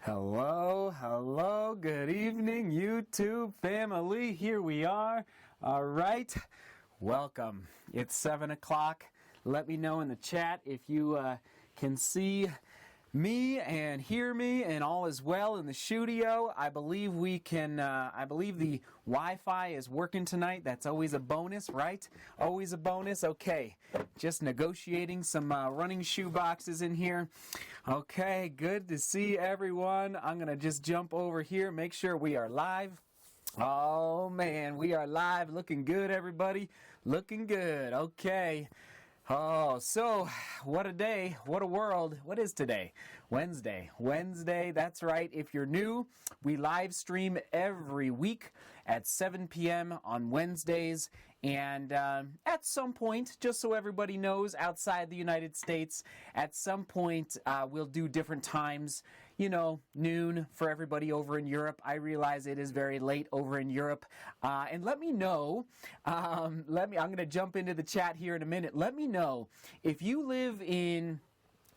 Hello, good evening, YouTube family. Here we are. All right, welcome. It's 7 o'clock. Let me know in the chat if you can see me and hear me and all is well in the studio. I believe we can, I believe the Wi-Fi is working tonight. That's always a bonus, right? Always a bonus. Okay, just negotiating some running shoe boxes in here. Okay, good to see everyone. I'm going to just jump over here, make sure we are live. Oh man, we are live. Looking good, everybody. Looking good. Okay. Oh, so what a day, what a world. What is today? Wednesday, that's right. If you're new, we live stream every week at 7 p.m. on Wednesdays. And at some point, just so everybody knows, outside the United States, at some point we'll do different times. You know, noon for everybody over in Europe. I realize it is very late over in Europe. And let me know, I'm going to jump into the chat here in a minute. Let me know if you live in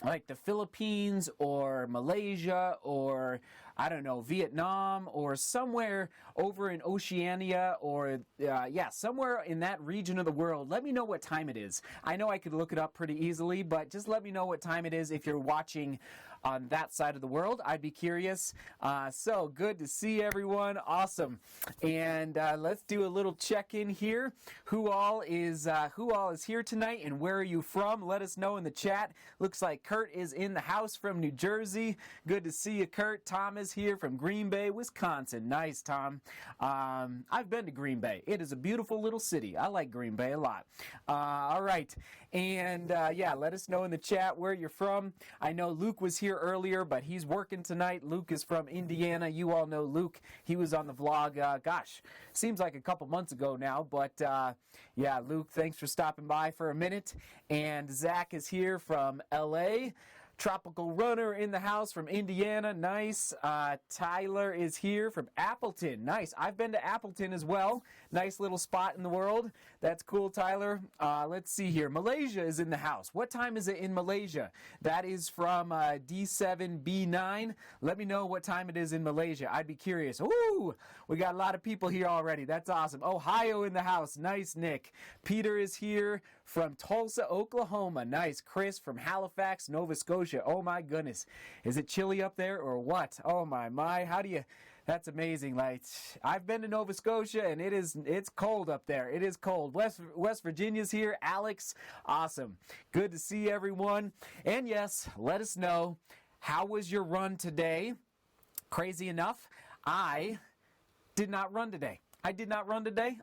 like the Philippines or Malaysia or, I don't know, Vietnam or somewhere over in Oceania or, somewhere in that region of the world. Let me know what time it is. I know I could look it up pretty easily, but just let me know what time it is if you're watching on that side of the world. I'd be curious. So good to see everyone. Awesome. And let's do a little check-in here. Who all is here tonight and where are you from? Let us know in the chat. Looks like Kurt is in the house from New Jersey. Good to see you, Kurt. Tom is here from Green Bay, Wisconsin. Nice, Tom. I've been to Green Bay. It is a beautiful little city. I like Green Bay a lot. All right. And let us know in the chat where you're from. I know Luke was here earlier, but he's working tonight. Luke is from Indiana. You all know Luke. He was on the vlog, seems like a couple months ago now. But Luke, thanks for stopping by for a minute. And Zach is here from LA. Tropical Runner in the house from Indiana. Nice. Tyler is here from Appleton. Nice. I've been to Appleton as well. Nice little spot in the world. That's cool, Tyler. Let's see here. Malaysia is in the house. What time is it in Malaysia? That is from D7B9. Let me know what time it is in Malaysia. I'd be curious. Ooh, we got a lot of people here already. That's awesome. Ohio in the house. Nice, Nick. Peter is here from Tulsa, Oklahoma. Nice. Chris from Halifax, Nova Scotia. Oh my goodness. Is it chilly up there or what? Oh my. That's amazing. Like, I've been to Nova Scotia and it's cold up there. It is cold. West Virginia's here. Alex. Awesome. Good to see everyone. And yes, let us know, how was your run today? Crazy enough, I did not run today.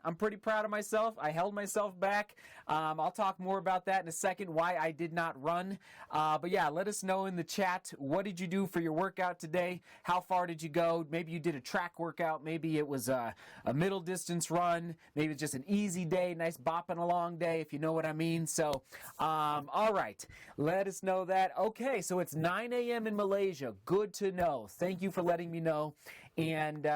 I'm pretty proud of myself. I held myself back. I'll talk more about that in a second, why I did not run. But yeah, let us know in the chat, what did you do for your workout today? How far did you go? Maybe you did a track workout. Maybe it was a middle distance run. Maybe it's just an easy day, nice bopping along day, if you know what I mean. So, all right, let us know that. Okay, so it's 9 a.m. in Malaysia. Good to know. Thank you for letting me know. And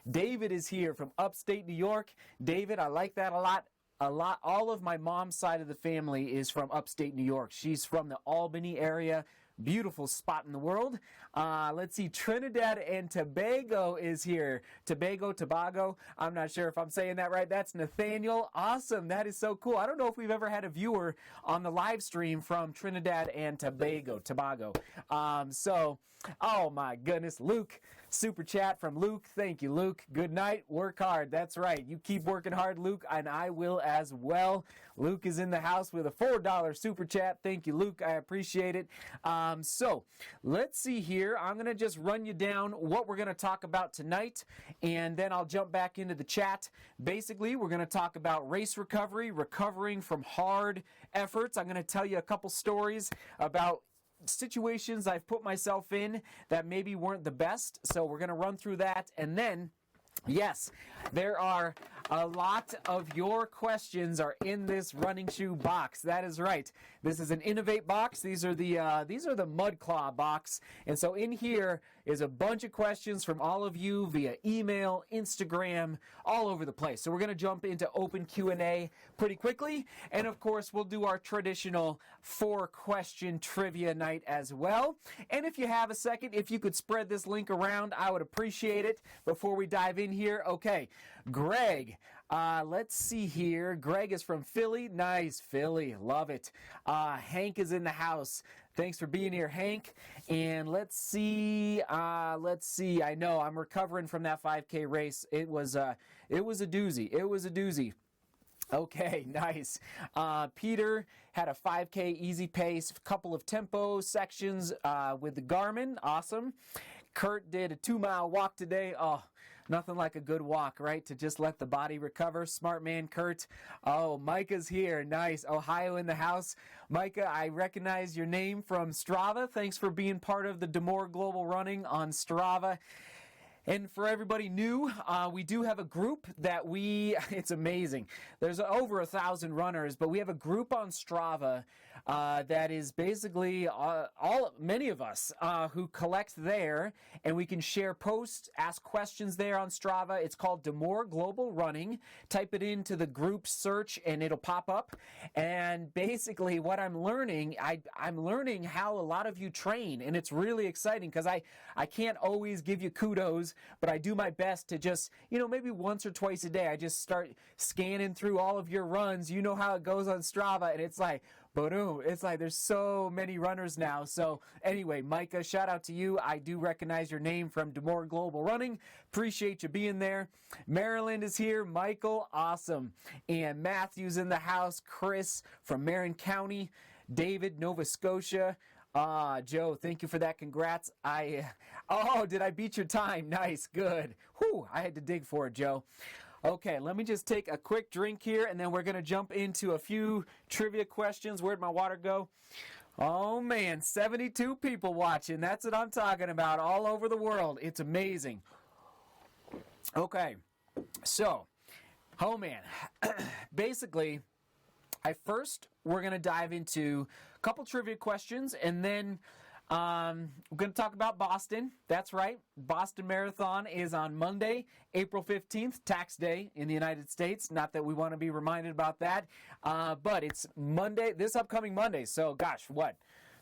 David is here from upstate New York. David, I like that a lot. All of my mom's side of the family is from upstate New York. She's from the Albany area. Beautiful spot in the world. Let's see. Trinidad and Tobago is here. Tobago. I'm not sure if I'm saying that right. That's Nathaniel. Awesome. That is so cool. I don't know if we've ever had a viewer on the live stream from Trinidad and Tobago. Oh my goodness. Luke, super chat from Luke. Thank you, Luke. Good night. Work hard. That's right. You keep working hard, Luke, and I will as well. Luke is in the house with a $4 super chat. Thank you, Luke. I appreciate it. So let's see here. I'm going to just run you down what we're going to talk about tonight, and then I'll jump back into the chat. Basically, we're going to talk about race recovery, recovering from hard efforts. I'm going to tell you a couple stories about situations I've put myself in that maybe weren't the best. So we're going to run through that, and then Yes, there are a lot of your questions are in this running shoe box. That is right. This is an Innovate box. These are the Mud Claw box. And so in here is a bunch of questions from all of you via email, Instagram, all over the place. So we're going to jump into open Q&A pretty quickly. And of course, we'll do our traditional 4-question trivia night as well. And if you have a second, if you could spread this link around, I would appreciate it before we dive in here. Okay, Greg. Let's see here. Greg is from Philly. Nice, Philly. Love it. Hank is in the house. Thanks for being here, Hank. And let's see. I know I'm recovering from that 5K race. It was a doozy. It was a doozy. Okay, nice. Peter had a 5K easy pace, a couple of tempo sections with the Garmin. Awesome. Kurt did a 2-mile walk today. Oh, nothing like a good walk, right? To just let the body recover. Smart man, Kurt. Oh, Micah's here. Nice. Ohio in the house. Micah, I recognize your name from Strava. Thanks for being part of the Demore Global Running on Strava. And for everybody new, we do have a group that it's amazing. There's over 1,000 runners, but we have a group on Strava that is basically many of us who collect there, and we can share posts, ask questions there on Strava. It's called Demore Global Running. Type it into the group search, and it'll pop up. And basically what I'm learning, I'm learning how a lot of you train, and it's really exciting because I can't always give you kudos, but I do my best to just, maybe once or twice a day, I just start scanning through all of your runs. You know how it goes on Strava, and it's like, boom, it's like there's so many runners now. So anyway, Micah, shout out to you. I do recognize your name from Demore Global Running. Appreciate you being there. Maryland is here. Michael, awesome. And Matthew's in the house. Chris from Marin County. David, Nova Scotia. Joe, thank you for that. Congrats. Did I beat your time? Nice, good. Whew, I had to dig for it, Joe. Okay, let me just take a quick drink here, and then we're going to jump into a few trivia questions. Where'd my water go? Oh, man, 72 people watching. That's what I'm talking about all over the world. It's amazing. Okay, so, oh, man. Basically, we're going to dive into a couple trivia questions, and then we're going to talk about Boston. That's right. Boston Marathon is on Monday, April 15th, tax day in the United States. Not that we want to be reminded about that, but it's Monday, this upcoming Monday. So, gosh,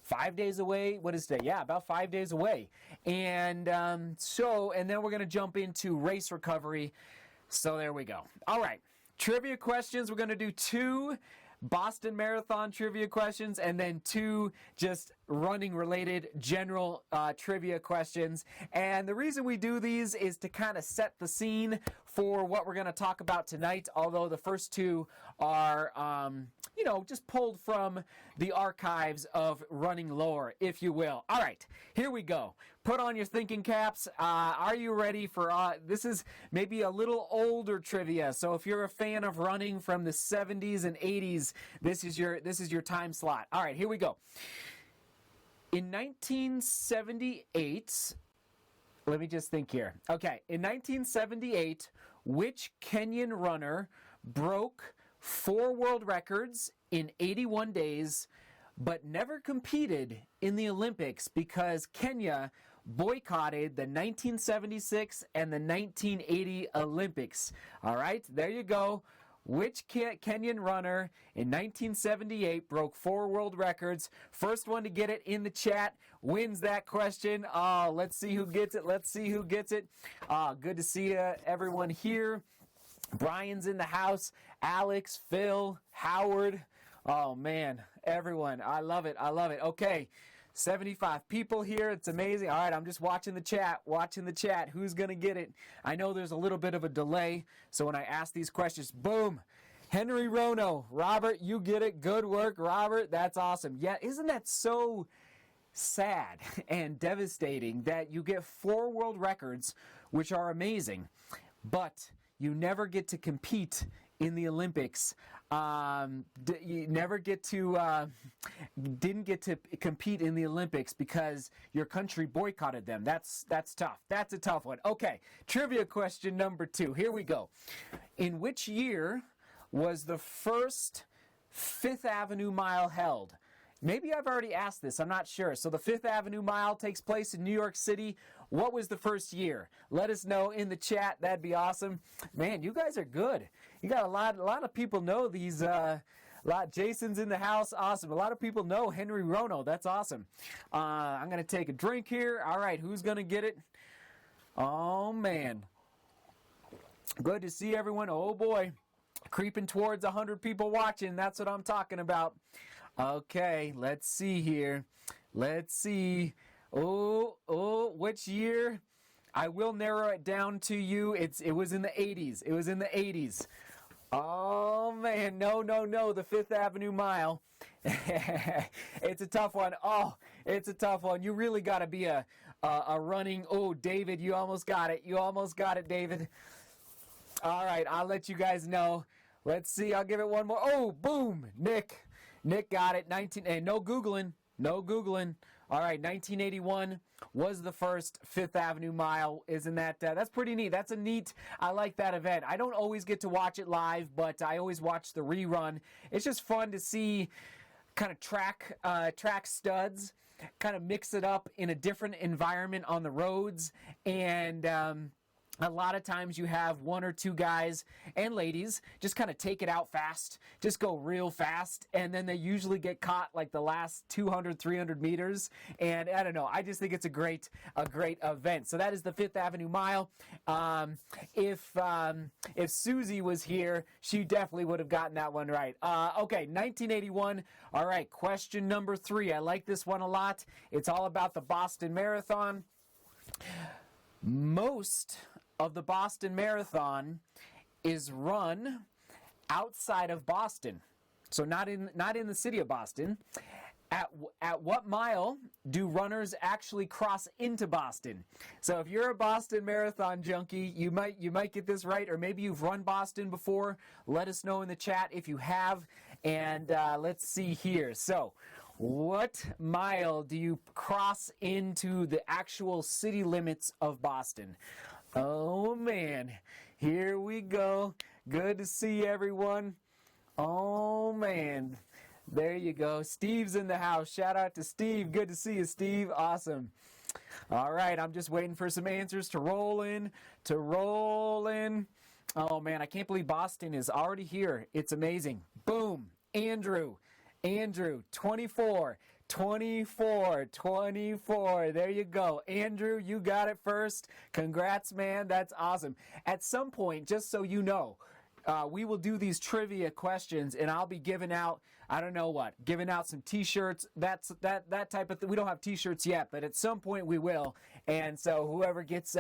5 days away? What is today? Yeah, about 5 days away. And and then we're going to jump into race recovery. So there we go. All right. Trivia questions. We're going to do 2 Boston Marathon trivia questions and then 2 just running related general trivia questions. And the reason we do these is to kind of set the scene for what we're going to talk about tonight, although the first 2 are just pulled from the archives of running lore, if you will. All right, here we go. Put on your thinking caps. Are you ready for this is maybe a little older trivia. So if you're a fan of running from the 70s and 80s, this is your time slot. All right, here we go. In 1978, let me just think here. Okay, in 1978, which Kenyan runner broke 4 world records in 81 days, but never competed in the Olympics because Kenya boycotted the 1976 and the 1980 Olympics? All right, there you go. Which Kenyan runner in 1978 broke 4 world records? First one to get it in the chat wins that question. Let's see who gets it. Good to see everyone here. Brian's in the house. Alex, Phil, Howard. Oh, man, everyone. I love it. Okay, 75 people here. It's amazing. All right, I'm just watching the chat. Who's going to get it? I know there's a little bit of a delay, so when I ask these questions, boom. Henry Rono. Robert, you get it. Good work, Robert. That's awesome. Yeah, isn't that so sad and devastating that you get 4 world records, which are amazing, but you never get to compete in the Olympics. You never get to, didn't get to compete in the Olympics because your country boycotted them. That's tough. That's a tough one. Okay, trivia question number 2. Here we go. In which year was the first Fifth Avenue Mile held? Maybe I've already asked this. I'm not sure. So the Fifth Avenue Mile takes place in New York City. What was the first year? Let us know in the chat. That'd be awesome. Man, you guys are good. You got a lot of people know these. Jason's in the house. Awesome. A lot of people know Henry Rono. That's awesome. I'm going to take a drink here. All right. Who's going to get it? Oh, man. Good to see everyone. Oh, boy. Creeping towards 100 people watching. That's what I'm talking about. Okay, let's see here. Let's see. Oh, which year? I will narrow it down to you. It was in the 80s. It was in the 80s. Oh, man. No. The Fifth Avenue Mile. It's a tough one. Oh, it's a tough one. You really got to be a running. Oh, David, you almost got it. You almost got it, David. All right, I'll let you guys know. Let's see. I'll give it one more. Oh, boom. Nick got it. No Googling. No Googling. All right, 1981 was the first Fifth Avenue Mile. Isn't that, that's pretty neat. That's a neat, I like that event. I don't always get to watch it live, but I always watch the rerun. It's just fun to see kind of track studs, kind of mix it up in a different environment on the roads. And, a lot of times you have one or two guys and ladies just kind of take it out fast, just go real fast, and then they usually get caught like the last 200, 300 meters. And I don't know, I just think it's a great event. So that is the Fifth Avenue Mile. If Susie was here, she definitely would have gotten that one right. Okay, 1981. All right, question number 3. I like this one a lot. It's all about the Boston Marathon. Most of the Boston Marathon is run outside of Boston, so not in the city of Boston. At what mile do runners actually cross into Boston? So if you're a Boston Marathon junkie, you might get this right, or maybe you've run Boston before. Let us know in the chat if you have. And let's see here. So what mile do you cross into the actual city limits of Boston? Oh, man. Here we go. Good to see everyone. Oh, man. There you go. Steve's in the house. Shout out to Steve. Good to see you, Steve. Awesome. All right. I'm just waiting for some answers to roll in. Oh, man. I can't believe Boston is already here. It's amazing. Boom. Andrew, 24. There you go. Andrew, you got it first. Congrats, man. That's awesome. At some point, just so you know, we will do these trivia questions, and I'll be giving out, I don't know what, giving out some T-shirts, that type of thing. We don't have T-shirts yet, but at some point we will. And so whoever gets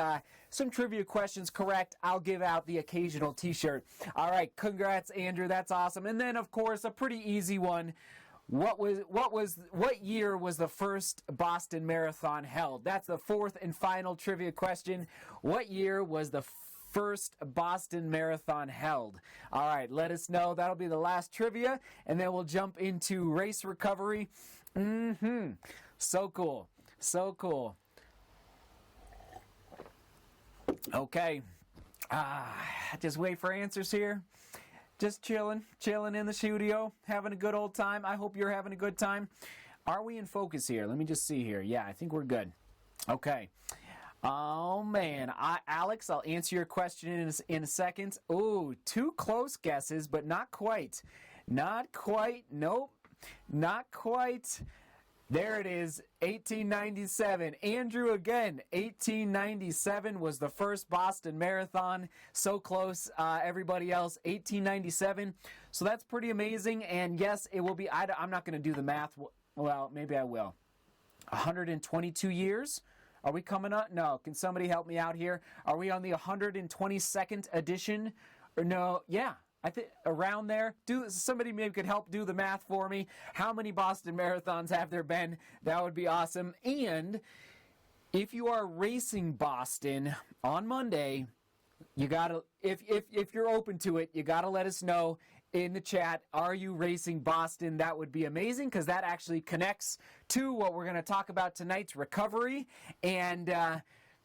some trivia questions correct, I'll give out the occasional T-shirt. All right, congrats, Andrew. That's awesome. And then, of course, a pretty easy one. What year was the first Boston Marathon held? That's the fourth and final trivia question. What year was the first Boston Marathon held? All right, let us know. That'll be the last trivia, and then we'll jump into race recovery. So cool. Okay. Just wait for answers here. Just chilling in the studio, having a good old time. I hope you're having a good time. Are we in focus here? Let me just see here. Yeah, I think we're good. Okay. Oh, man. Alex, I'll answer your question in a second. Ooh, 2 close guesses, but not quite. Not quite. Nope. Not quite. There it is, 1897. Andrew again, 1897 was the first Boston Marathon. So close, everybody else, 1897. So that's pretty amazing. And yes, it will be, I'm not going to do the math. Well, maybe I will. 122 years? Are we coming up? No. Can somebody help me out here? Are we on the 122nd edition? Or no? Yeah. I think around there. Somebody maybe could help do the math for me. How many Boston Marathons have there been? That would be awesome. And if you are racing Boston on Monday, You gotta, if you're open to it, you gotta let us know in the chat. Are you racing Boston? That would be amazing, because that actually connects to what we're going to talk about tonight's recovery. And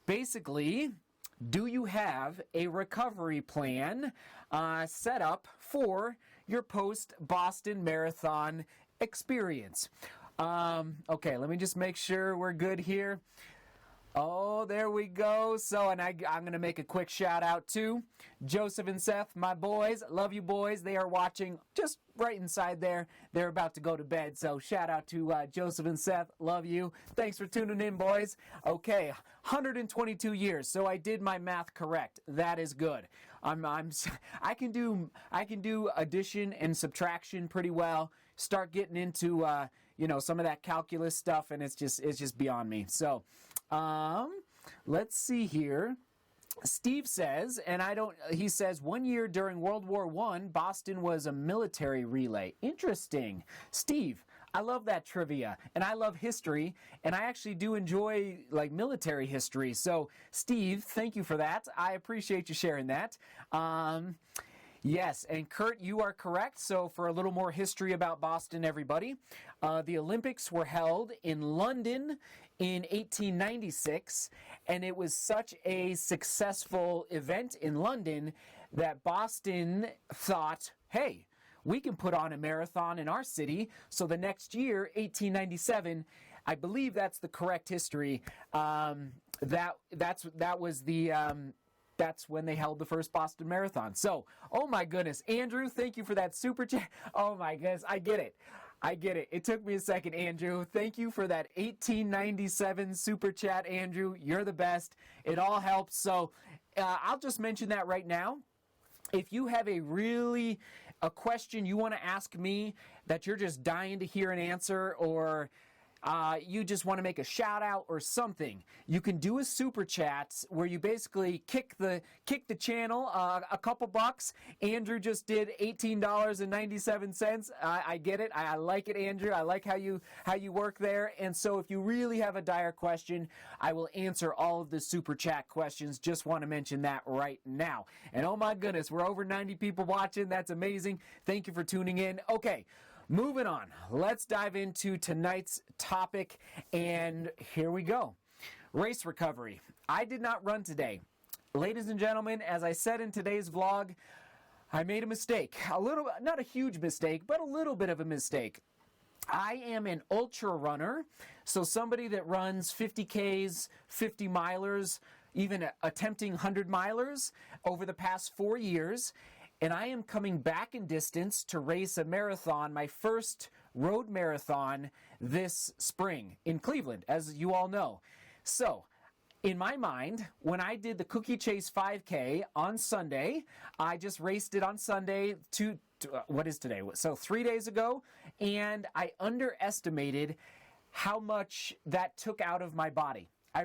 basically, do you have a recovery plan set up for your post-Boston Marathon experience? Okay, let me just make sure we're good here. Oh, there we go. So, and I'm going to make a quick shout out to Joseph and Seth, my boys. Love you, boys. They are watching just right inside there. They're about to go to bed. So, shout out to Joseph and Seth. Love you. Thanks for tuning in, boys. Okay, 122 years. So, I did my math correct. That is good. I can do addition and subtraction pretty well. Start getting into some of that calculus stuff, and it's just beyond me. So, let's see here. Steve says, he says, 1 year during World War I, Boston was a military relay. Interesting. Steve, I love that trivia, and I love history, and I actually do enjoy, military history. So, Steve, thank you for that. I appreciate you sharing that. Yes, and Kurt, you are correct. So for a little more history about Boston, everybody, the Olympics were held in London in 1896, and it was such a successful event in London that Boston thought, hey, we can put on a marathon in our city. So the next year, 1897, I believe that's the correct history. That's when they held the first Boston Marathon. So, oh my goodness, Andrew, thank you for that super chat. Oh my goodness, I get it. It took me a second, Andrew. Thank you for that 1897 super chat, Andrew. You're the best. It all helps. So, I'll just mention that right now. If you have a question you want to ask me that you're just dying to hear an answer, or you just want to make a shout out or something, you can do a super chat where you basically kick the channel a couple bucks. Andrew just did $18.97. I get it. I like it, Andrew. I like how you work there. And so if you really have a dire question, I will answer all of the super chat questions. Just want to mention that right now. And oh my goodness, we're over 90 people watching. That's amazing. Thank you for tuning in. Okay. Moving on, let's dive into tonight's topic, and here we go. Race recovery. I did not run today. Ladies and gentlemen, as I said in today's vlog, I made a mistake. Not a huge mistake, but a little bit of a mistake. I am an ultra runner, so somebody that runs 50Ks, 50 milers, even attempting 100 milers over the past 4 years. And I am coming back in distance to race a marathon, my first road marathon this spring in Cleveland, as you all know. So, in my mind, when I did the Cookie Chase 5K on Sunday, I just raced it on Sunday what is today? So 3 days ago, and I underestimated how much that took out of my body. I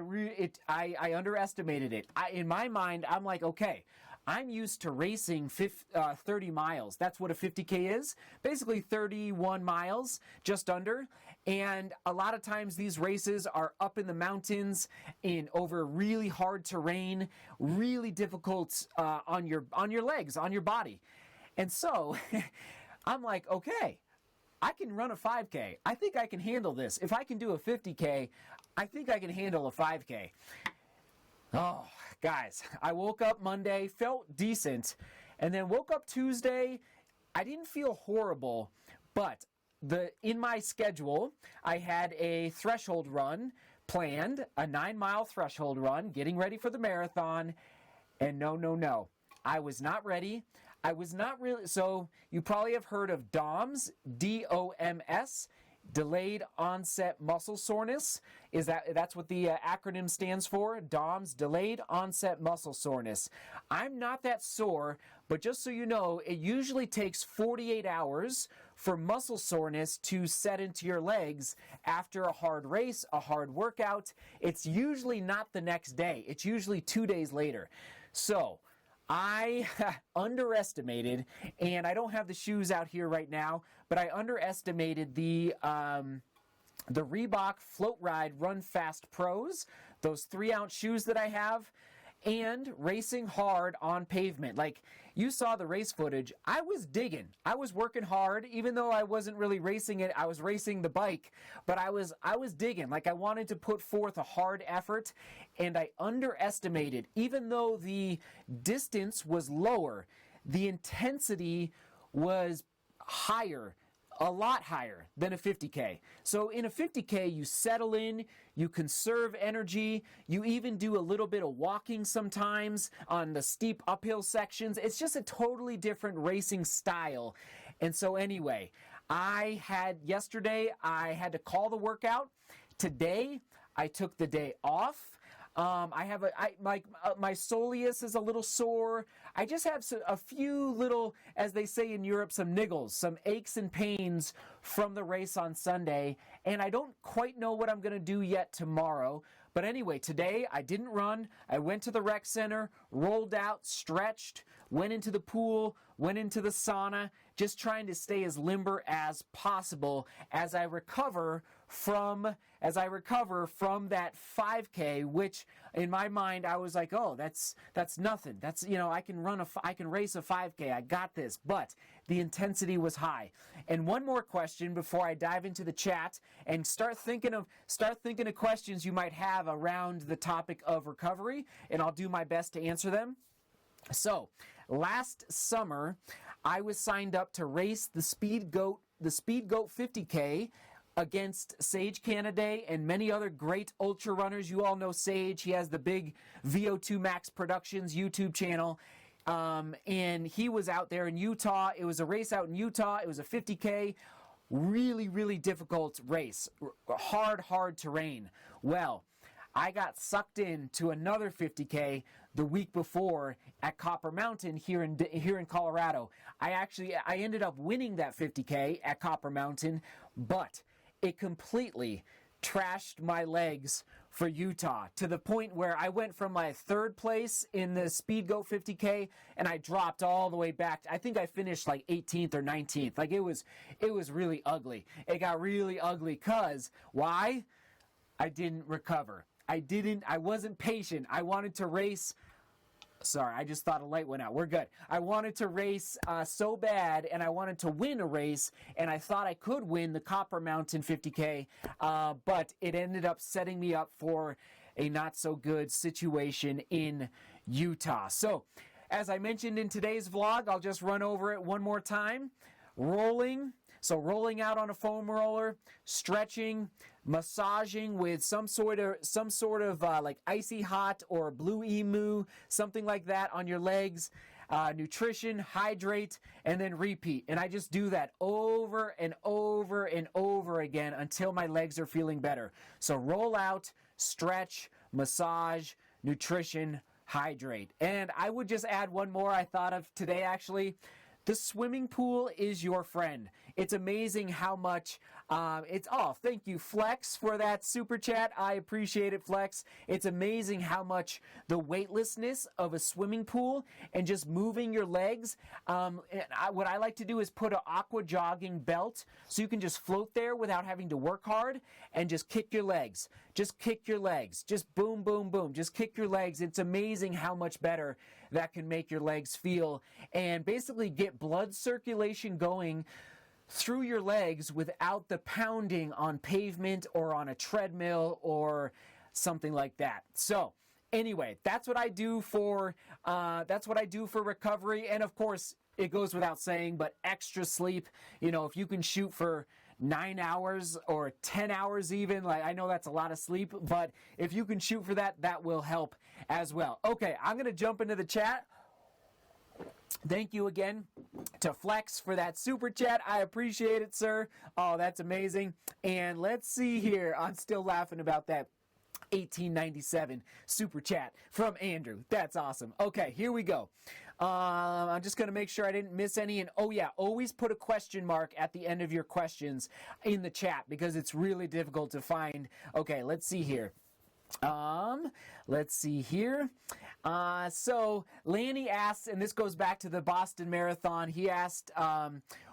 underestimated it. In my mind, I'm like, okay, I'm used to racing 30 miles. That's what a 50K is. Basically 31 miles, just under. And a lot of times these races are up in the mountains over really hard terrain, really difficult on your legs, on your body. And so I'm like, okay, I can run a 5K. I think I can handle this. If I can do a 50K, I think I can handle a 5K. Oh, guys, I woke up Monday, felt decent, and then woke up Tuesday. I didn't feel horrible, but in my schedule, I had a threshold run planned, a 9-mile threshold run, getting ready for the marathon, and no. I was not ready. I was not really, so you probably have heard of DOMS, D-O-M-S, delayed onset muscle soreness. That's what the acronym stands for? DOMS, delayed onset muscle soreness. I'm not that sore, but just so you know, it usually takes 48 hours for muscle soreness to set into your legs after a hard race, a hard workout. It's usually not the next day. It's usually 2 days later. So I underestimated, and I don't have the shoes out here right now, but I underestimated the Reebok Float Ride Run Fast Pros, those 3-ounce shoes that I have. and racing hard on pavement. Like, you saw the race footage. I was digging. I was working hard. Even though I wasn't really racing it, I was racing the bike, but I was digging. Like, I wanted to put forth a hard effort, and I underestimated. Even though the distance was lower, the intensity was higher, a lot higher than a 50K. So in a 50K, you settle in, you conserve energy, you even do a little bit of walking sometimes on the steep uphill sections. It's just a totally different racing style. And so anyway, yesterday I had to call the workout. Today, I took the day off. My soleus is a little sore. I just have a few little, as they say in Europe, some niggles, some aches and pains from the race on Sunday, and I don't quite know what I'm going to do yet tomorrow. But anyway, today I didn't run. I went to the rec center, rolled out, stretched, went into the pool, went into the sauna, just trying to stay as limber as possible as I recover from that 5K, which in my mind I was like, oh, that's nothing. That's, I can race a 5K. I got this. But the intensity was high. And one more question before I dive into the chat and start thinking of questions you might have around the topic of recovery, and I'll do my best to answer them. So, last summer, I was signed up to race the Speed Goat 50K against Sage Canaday and many other great ultra runners. You all know Sage. He has the big VO2 Max Productions YouTube channel. And he was out there in Utah. It was a race out in Utah. It was a 50K. Really, really difficult race. Hard terrain. Well, I got sucked into another 50K the week before at Copper Mountain here in Colorado. I ended up winning that 50K at Copper Mountain, but it completely trashed my legs for Utah to the point where I went from my third place in the Speed Goat 50K and I dropped all the way back. I think I finished like 18th or 19th. Like, it was really ugly. It got really ugly because why? I didn't recover. I wasn't patient. I wanted to race. Sorry, I just thought a light went out. We're good. I wanted to race so bad, and I wanted to win a race, and I thought I could win the Copper Mountain 50K, but it ended up setting me up for a not-so-good situation in Utah. So, as I mentioned in today's vlog, I'll just run over it one more time. Rolling out on a foam roller, stretching, massaging with some sort of like icy hot or blue emu, something like that on your legs. Nutrition, hydrate, and then repeat. And I just do that over and over and over again until my legs are feeling better. So roll out, stretch, massage, nutrition, hydrate. And I would just add one more I thought of today, actually. The swimming pool is your friend. It's amazing how much thank you, Flex, for that super chat. I appreciate it, Flex. It's amazing how much the weightlessness of a swimming pool and just moving your legs. What I like to do is put an aqua jogging belt so you can just float there without having to work hard and just kick your legs. Just kick your legs. Just boom, boom, boom. Just kick your legs. It's amazing how much better that can make your legs feel and basically get blood circulation going through your legs without the pounding on pavement or on a treadmill or something like that. So anyway, that's what I do for recovery. And of course, it goes without saying, but extra sleep. If you can shoot for 9 hours or 10 hours even, like, I know that's a lot of sleep, but if you can shoot for that, that will help as well. Okay, I'm going to jump into the chat. Thank you again to Flex for that super chat. I appreciate it, sir. Oh, that's amazing. And let's see here. I'm still laughing about that 1897 super chat from Andrew. That's awesome. Okay, here we go. I'm just going to make sure I didn't miss any. And oh yeah, always put a question mark at the end of your questions in the chat because it's really difficult to find. Okay, let's see here. So Lanny asked, and this goes back to the Boston Marathon. He asked,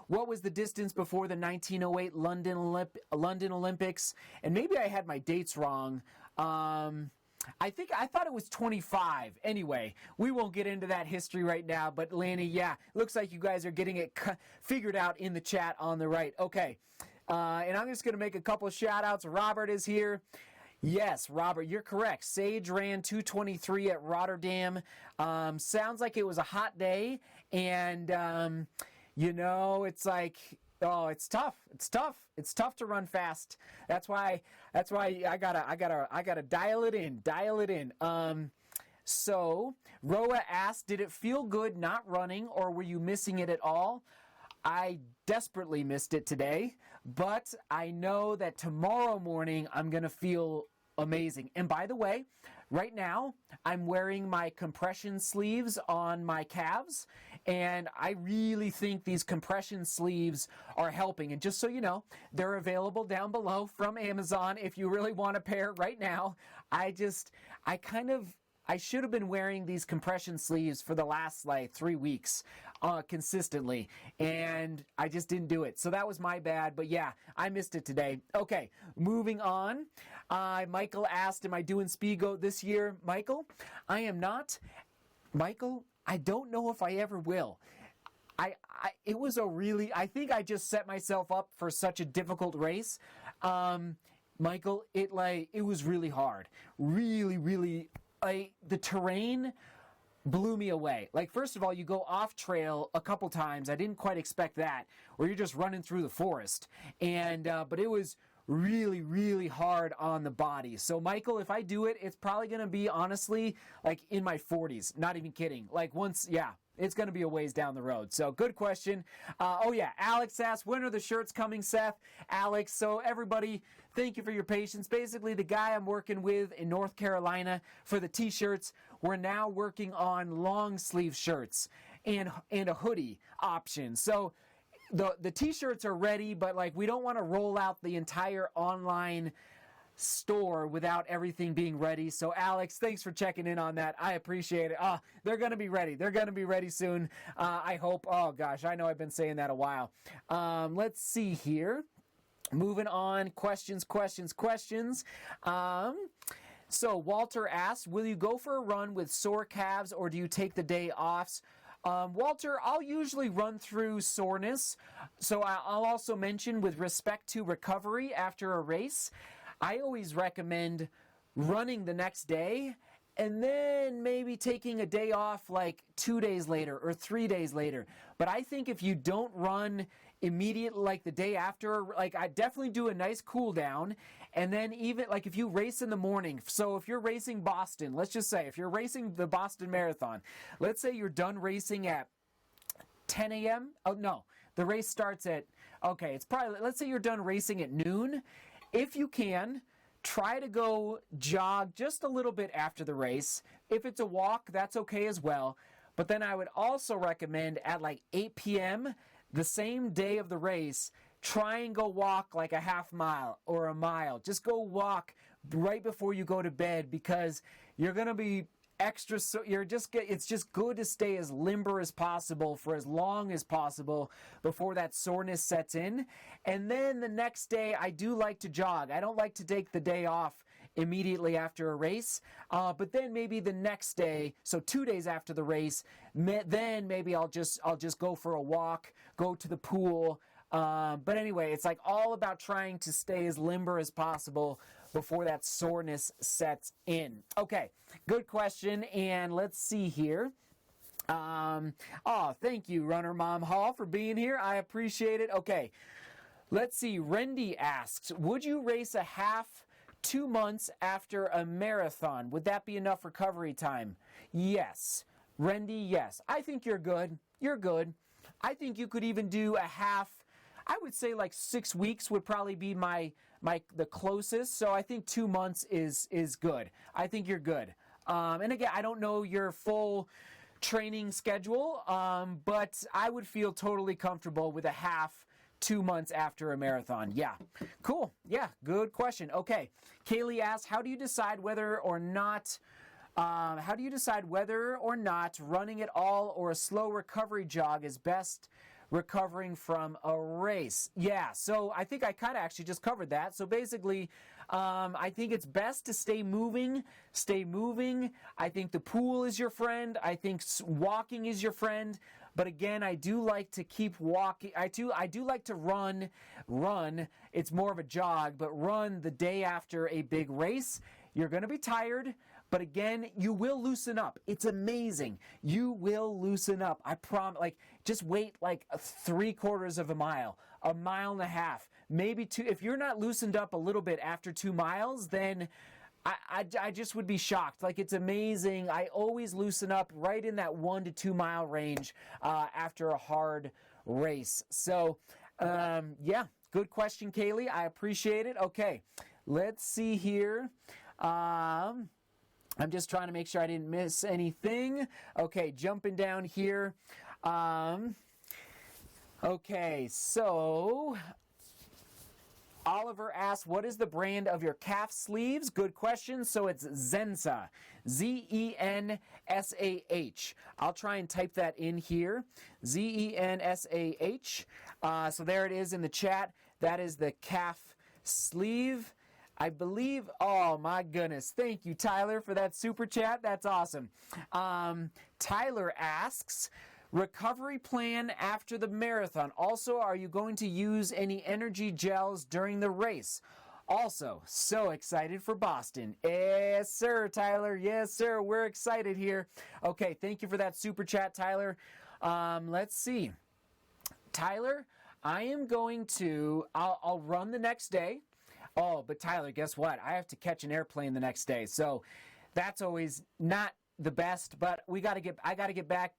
what was the distance before the 1908 London Olympics? And maybe I had my dates wrong. I thought it was 25. Anyway, we won't get into that history right now, but Lanny, yeah, looks like you guys are getting it figured out in the chat on the right. Okay, and I'm just going to make a couple of shout outs. Robert is here. Yes, Robert, you're correct. Sage ran 2:23 at Rotterdam. Sounds like it was a hot day, and it's like, oh, it's tough. It's tough. It's tough to run fast. That's why I gotta dial it in. Dial it in. So Roa asked, did it feel good not running, or were you missing it at all? I desperately missed it today, but I know that tomorrow morning I'm gonna feel amazing. And by the way, right now I'm wearing my compression sleeves on my calves, and I really think these compression sleeves are helping. And just so you know, they're available down below from Amazon if you really want a pair right now. I should have been wearing these compression sleeves for the last 3 weeks consistently, and I just didn't do it. So that was my bad, but yeah, I missed it today. Okay, moving on. Michael asked, am I doing Speedgoat this year? Michael, I am not. Michael, I don't know if I ever will. I think I just set myself up for such a difficult race. Michael, it was really hard. Really, really. The terrain blew me away. First of all, you go off trail a couple times. I didn't quite expect that, where you're just running through the forest. And but it was really, really hard on the body. So Michael, if I do it, it's probably going to be, honestly, in my 40s. Not even kidding. It's going to be a ways down the road. So good question. Alex asked, when are the shirts coming, Seth? Alex, so everybody, thank you for your patience. Basically, the guy I'm working with in North Carolina for the t-shirts, we're now working on long sleeve shirts and a hoodie option. So the t-shirts are ready, but we don't want to roll out the entire online store without everything being ready. So Alex, thanks for checking in on that. I appreciate it. They're going to be ready. They're going to be ready soon. I hope. Oh gosh, I know I've been saying that a while. Let's see here. Moving on. Questions. So Walter asks, will you go for a run with sore calves, or do you take the day off? Walter, I'll usually run through soreness. So I'll also mention, with respect to recovery after a race, I always recommend running the next day and then maybe taking a day off 2 days later or 3 days later. But I think if you don't run immediately the day after, I definitely do a nice cool down. And then even if you race in the morning, so if you're racing Boston, let's just say if you're racing the Boston Marathon, let's say you're done racing at 10 a.m. Oh no, the race starts at, let's say you're done racing at noon. If you can, try to go jog just a little bit after the race. If it's a walk, that's okay as well. But then I would also recommend at 8 p.m., the same day of the race, try and go walk a half mile or a mile. Just go walk right before you go to bed, because you're going to be extra, so it's just good to stay as limber as possible for as long as possible before that soreness sets in. And then the next day, I do like to jog. I don't like to take the day off immediately after a race, but then maybe the next day, so 2 days after the race, then maybe I'll just go for a walk, go to the pool. But anyway, it's all about trying to stay as limber as possible before that soreness sets in. Okay, good question. And let's see here. Thank you, Runner Mom Hall, for being here. I appreciate it. Okay, let's see. Rendy asks, would you race a half 2 months after a marathon? Would that be enough recovery time? Yes. Rendy, yes. I think you're good. You're good. I think you could even do a half. I would say 6 weeks would probably be the closest. So I think 2 months is good. I think you're good. And again, I don't know your full training schedule, but I would feel totally comfortable with a half 2 months after a marathon. Yeah, cool. Yeah, good question. Okay, Kaylee asks, how do you decide whether or not running at all or a slow recovery jog is best recovering from a race. Yeah, so I think I kind of actually just covered that. So basically, I think it's best to stay moving. Stay moving. I think the pool is your friend. I think walking is your friend. But again, I do like to keep walking. I do like to run. It's more of a jog, but run the day after a big race. You're going to be tired, but again, you will loosen up. It's amazing. You will loosen up. I promise. Like, just wait like 3/4 of a mile, 1.5 miles, maybe 2. If you're not loosened up a little bit after 2 miles, then I just would be shocked. Like, it's amazing. I always loosen up right in that 1 to 2 mile range after a hard race. So, yeah, good question, Kaylee. I appreciate it. Okay, let's see here. I'm just trying to make sure I didn't miss anything. Okay, jumping down here. Okay, so Oliver asks, what is the brand of your calf sleeves? Good question. So it's Zensah. Zensah. I'll try and type that in here. Zensah. So there it is in the chat. That is the calf sleeve. I believe, oh my goodness. Thank you, Tyler, for that super chat. That's awesome. Tyler asks, recovery plan after the marathon. Also, are you going to use any energy gels during the race? Also, so excited for Boston. Yes, sir, Tyler. Yes, sir. We're excited here. Okay, thank you for that super chat, Tyler. Let's see. Tyler, I am going to, I'll run the next day. Oh, but Tyler, guess what? I have to catch an airplane the next day. So that's always not the best, but I got to get back.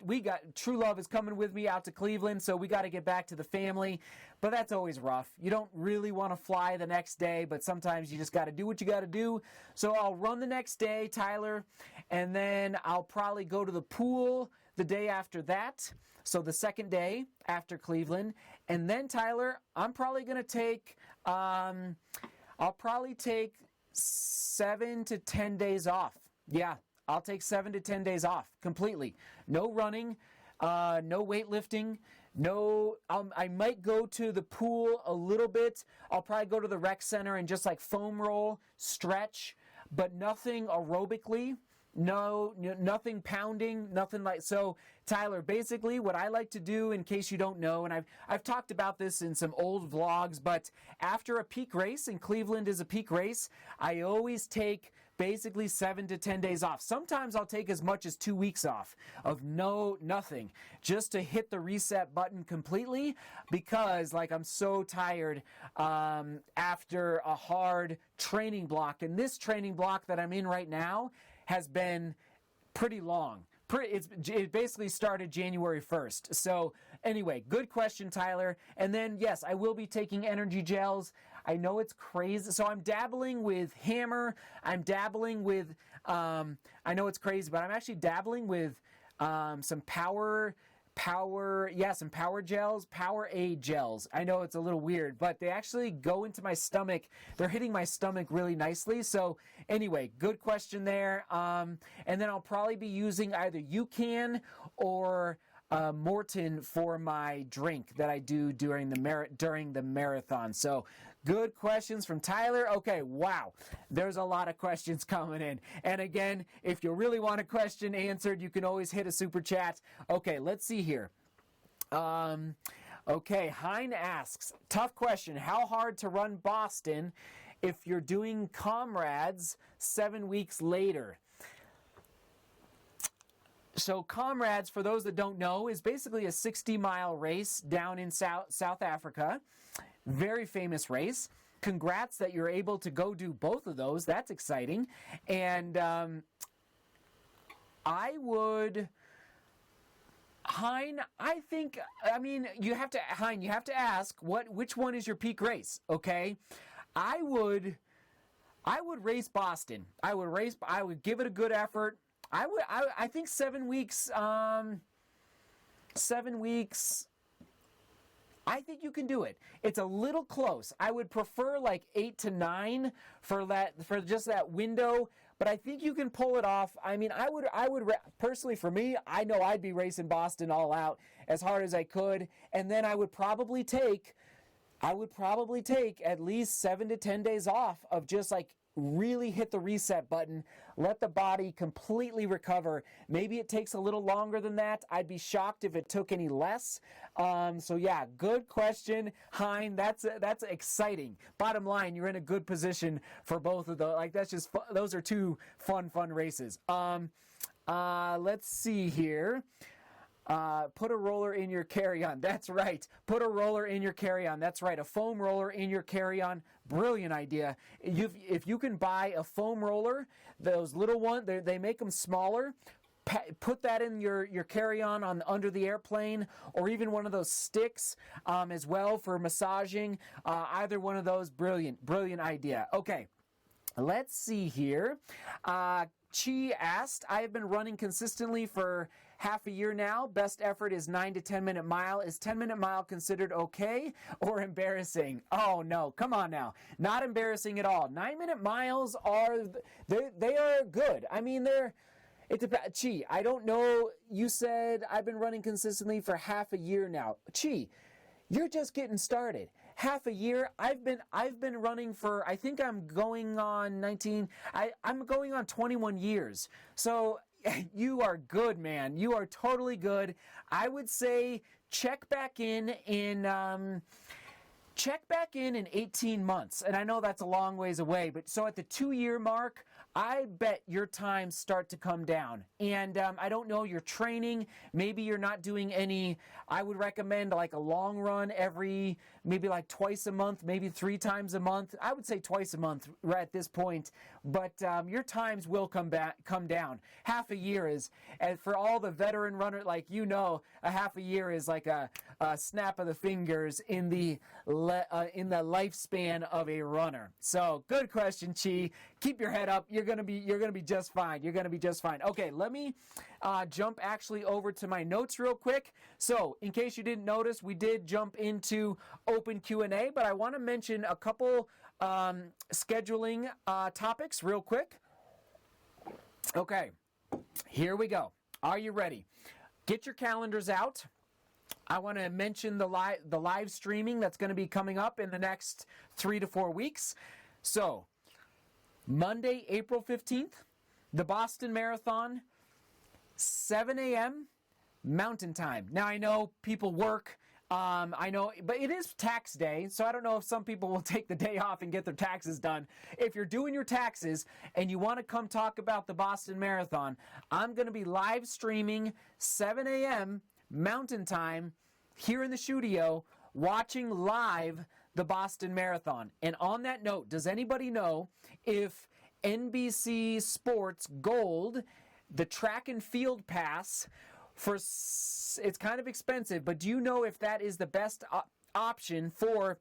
True Love is coming with me out to Cleveland, so we got to get back to the family, but that's always rough. You don't really want to fly the next day, but sometimes you just got to do what you got to do. So I'll run the next day, Tyler, and then I'll probably go to the pool the day after that. So the second day after Cleveland, and then Tyler, I'm probably going to take, I'll probably take 7 to 10 days off. Yeah, I'll take 7 to 10 days off completely. No running, no weightlifting, I might go to the pool a little bit. I'll probably go to the rec center and just like foam roll, stretch, but nothing aerobically. No, nothing pounding, nothing like, so Tyler, basically what I like to do, in case you don't know, and I've talked about this in some old vlogs, but after a peak race, and Cleveland is a peak race, I always take basically 7 to 10 days off. Sometimes I'll take as much as 2 weeks off of nothing, just to hit the reset button completely, because like I'm so tired after a hard training block, and this training block that I'm in right now has been pretty long. It basically started January 1st. So anyway, good question, Tyler. And then, yes, I will be taking energy gels. I know it's crazy. So I'm dabbling with Hammer. I'm dabbling with, I know it's crazy, but I'm actually dabbling with some power gels, Powerade gels. I know it's a little weird, but they actually go into my stomach. They're hitting my stomach really nicely. So anyway, good question there. And then I'll probably be using either UCAN or Morton for my drink that I do during the marathon. So good questions from Tyler. Okay, wow. There's a lot of questions coming in. And again, if you really want a question answered, you can always hit a super chat. Okay, let's see here. Okay, Hein asks, tough question. How hard to run Boston if you're doing Comrades 7 weeks later? So Comrades, for those that don't know, is basically a 60-mile race down in South Africa. Very famous race. Congrats that you're able to go do both of those. That's exciting. And Hein, you have to ask which one is your peak race, okay? I would race Boston. I would give it a good effort. I think 7 weeks, I think you can do it. It's a little close. I would prefer like 8 to 9 for just that window, but I think you can pull it off. I mean, I would personally, for me, I know I'd be racing Boston all out as hard as I could, and then I would probably take at least 7 to 10 days off of just like really hit the reset button, let the body completely recover. Maybe it takes a little longer than that. I'd be shocked if it took any less. So yeah, good question, Hein. That's exciting. Bottom line, you're in a good position for both of those. Like that's just those are two fun races. Let's see here. Put a roller in your carry-on. That's right. Put a roller in your carry-on. That's right. A foam roller in your carry-on. Brilliant idea. If you can buy a foam roller, those little ones, they make them smaller. Put that in your carry-on under the airplane, or even one of those sticks as well for massaging. Either one of those, brilliant idea. Okay, let's see here. Chi asked, I have been running consistently for half a year now. Best effort is 9 to 10 minute mile. Is 10 minute mile considered okay or embarrassing? Oh no, come on now. Not embarrassing at all. 9 minute miles they are good. I mean, Chi, I don't know. You said I've been running consistently for half a year now. Chi, you're just getting started. Half a year. I've been running for, I think I'm going on 21 years. So you are good, man. You are totally good. I would say check back in 18 months. And I know that's a long ways away, but so at the 2-year mark, I bet your times start to come down. And I don't know, your training, maybe you're not doing any. I would recommend like a long run maybe like twice a month, maybe 3 times a month. I would say twice a month right at this point. But your times will come down. Half a year is, and for all the veteran runner, like a half a year is like a snap of the fingers in the lifespan of a runner. So good question, Chi. Keep your head up. You're gonna be just fine. You're gonna be just fine. Okay, let me jump actually over to my notes real quick. So in case you didn't notice, we did jump into open Q&A, but I want to mention a couple scheduling topics real quick. Okay, here we go. Are you ready? Get your calendars out. I want to mention the live streaming that's going to be coming up in the next 3 to 4 weeks. So, Monday, April 15th, the Boston Marathon, 7 a.m. Mountain Time. Now, I know people work. I know, but it is tax day, so I don't know if some people will take the day off and get their taxes done. If you're doing your taxes and you want to come talk about the Boston Marathon, I'm going to be live streaming 7 a.m. Mountain Time here in the studio, watching live the Boston Marathon. And on that note, does anybody know if NBC Sports Gold, the track and field pass, it's kind of expensive, but do you know if that is the best option for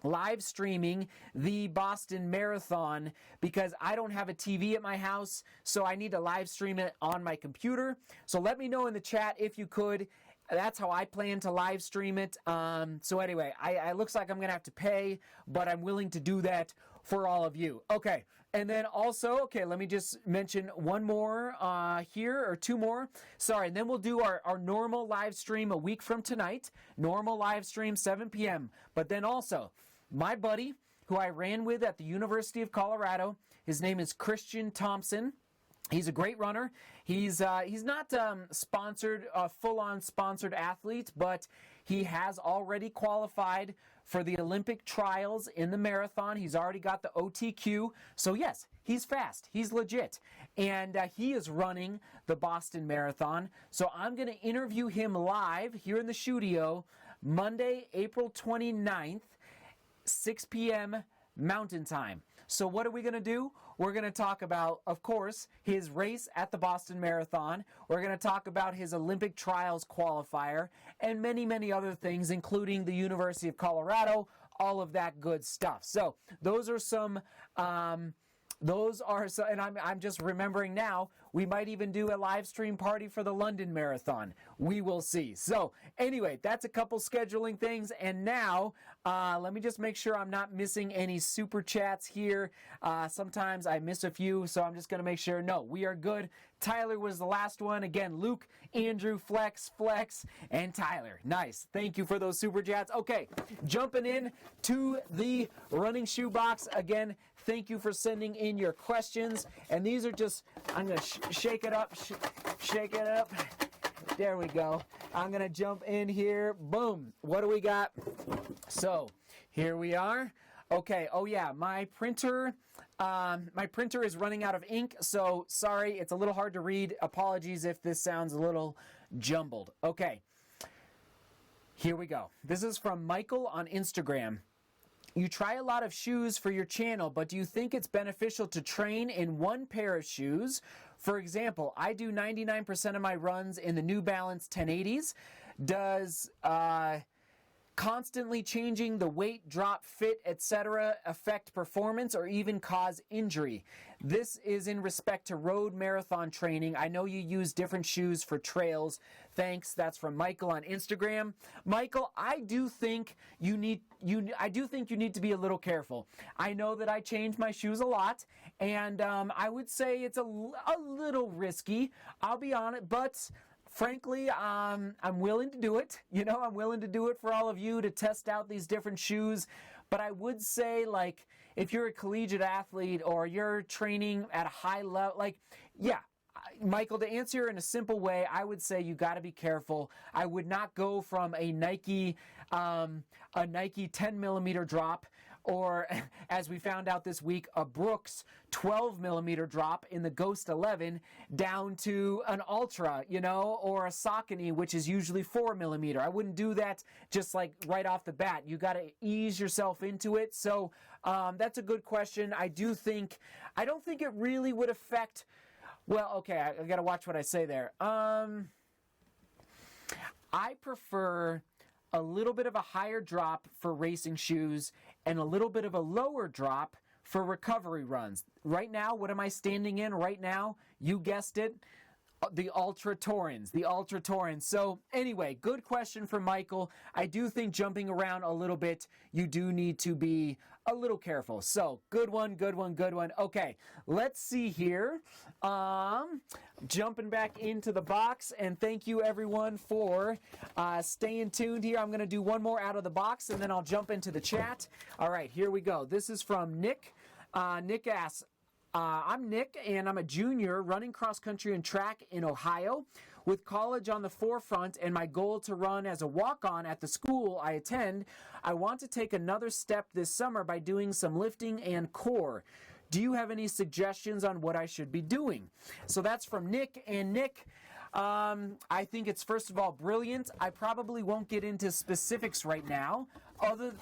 live streaming the Boston Marathon? Because I don't have a TV at my house, so I need to live stream it on my computer. So let me know in the chat if you could. That's how I plan to live stream it. So anyway, it looks like I'm going to have to pay, but I'm willing to do that for all of you. Okay, and then also, let me just mention one more here, or 2 more. Sorry, and then we'll do our normal live stream a week from tonight. Normal live stream, 7 p.m. But then also, my buddy, who I ran with at the University of Colorado, his name is Christian Thompson. He's a great runner. He's not sponsored, full-on sponsored athlete, but he has already qualified for the Olympic trials in the marathon. He's already got the OTQ. So yes, he's fast. He's legit. And he is running the Boston Marathon. So I'm going to interview him live here in the studio Monday, April 29th, 6 p.m. Mountain Time. So what are we going to do? We're going to talk about, of course, his race at the Boston Marathon. We're going to talk about his Olympic trials qualifier and many, many other things, including the University of Colorado, all of that good stuff. So those are some, and I'm just remembering now, We might even do a live stream party for the London Marathon. We will see. So anyway, that's a couple scheduling things. And now, let me just make sure I'm not missing any super chats here. Sometimes I miss a few, so I'm just going to make sure. No, we are good. Tyler was the last one. Again, Luke, Andrew, Flex, and Tyler. Nice. Thank you for those super chats. Okay, jumping in to the running shoe box. Again, thank you for sending in your questions. And these are just, I'm going to shake it up, shake it up. There we go. I'm going to jump in here. Boom. What do we got? So here we are. Okay. Oh yeah, my printer is running out of ink, so sorry, it's a little hard to read. Apologies if this sounds a little jumbled. Okay. Here we go. This is from Michael on Instagram. You try a lot of shoes for your channel, but do you think it's beneficial to train in one pair of shoes? For example, I do 99% of my runs in the New Balance 1080s. Does constantly changing the weight, drop, fit, etc. affect performance or even cause injury? This is in respect to road marathon training. I know you use different shoes for trails. Thanks. That's from Michael on Instagram. Michael, I do think you need to be a little careful. I know that I change my shoes a lot, and I would say it's a little risky. I'll be honest, but frankly, I'm willing to do it. You know, I'm willing to do it for all of you to test out these different shoes. But I would say, like, if you're a collegiate athlete or you're training at a high level, like, yeah, Michael, to answer in a simple way, I would say you got to be careful. I would not go from a Nike 10 millimeter drop, or as we found out this week, a Brooks 12 millimeter drop in the Ghost 11 down to an Ultra, you know, or a Saucony, which is usually 4 millimeter. I wouldn't do that just like right off the bat. You got to ease yourself into it. So that's a good question. I don't think it really would affect. Well, okay, I got to watch what I say there. I prefer a little bit of a higher drop for racing shoes and a little bit of a lower drop for recovery runs. Right now, what am I standing in right now? You guessed it, the Ultra Torrens. So anyway, good question from Michael. I do think jumping around a little bit, you do need to be a little careful. So good one. Okay, let's see here. Jumping back into the box, and thank you everyone for staying tuned here. I'm going to do one more out of the box, and then I'll jump into the chat. All right, here we go. This is from Nick. Nick asks, I'm Nick, and I'm a junior running cross country and track in Ohio. With college on the forefront and my goal to run as a walk-on at the school I attend, I want to take another step this summer by doing some lifting and core. Do you have any suggestions on what I should be doing? So that's from Nick. And Nick, I think it's, first of all, brilliant. I probably won't get into specifics right now,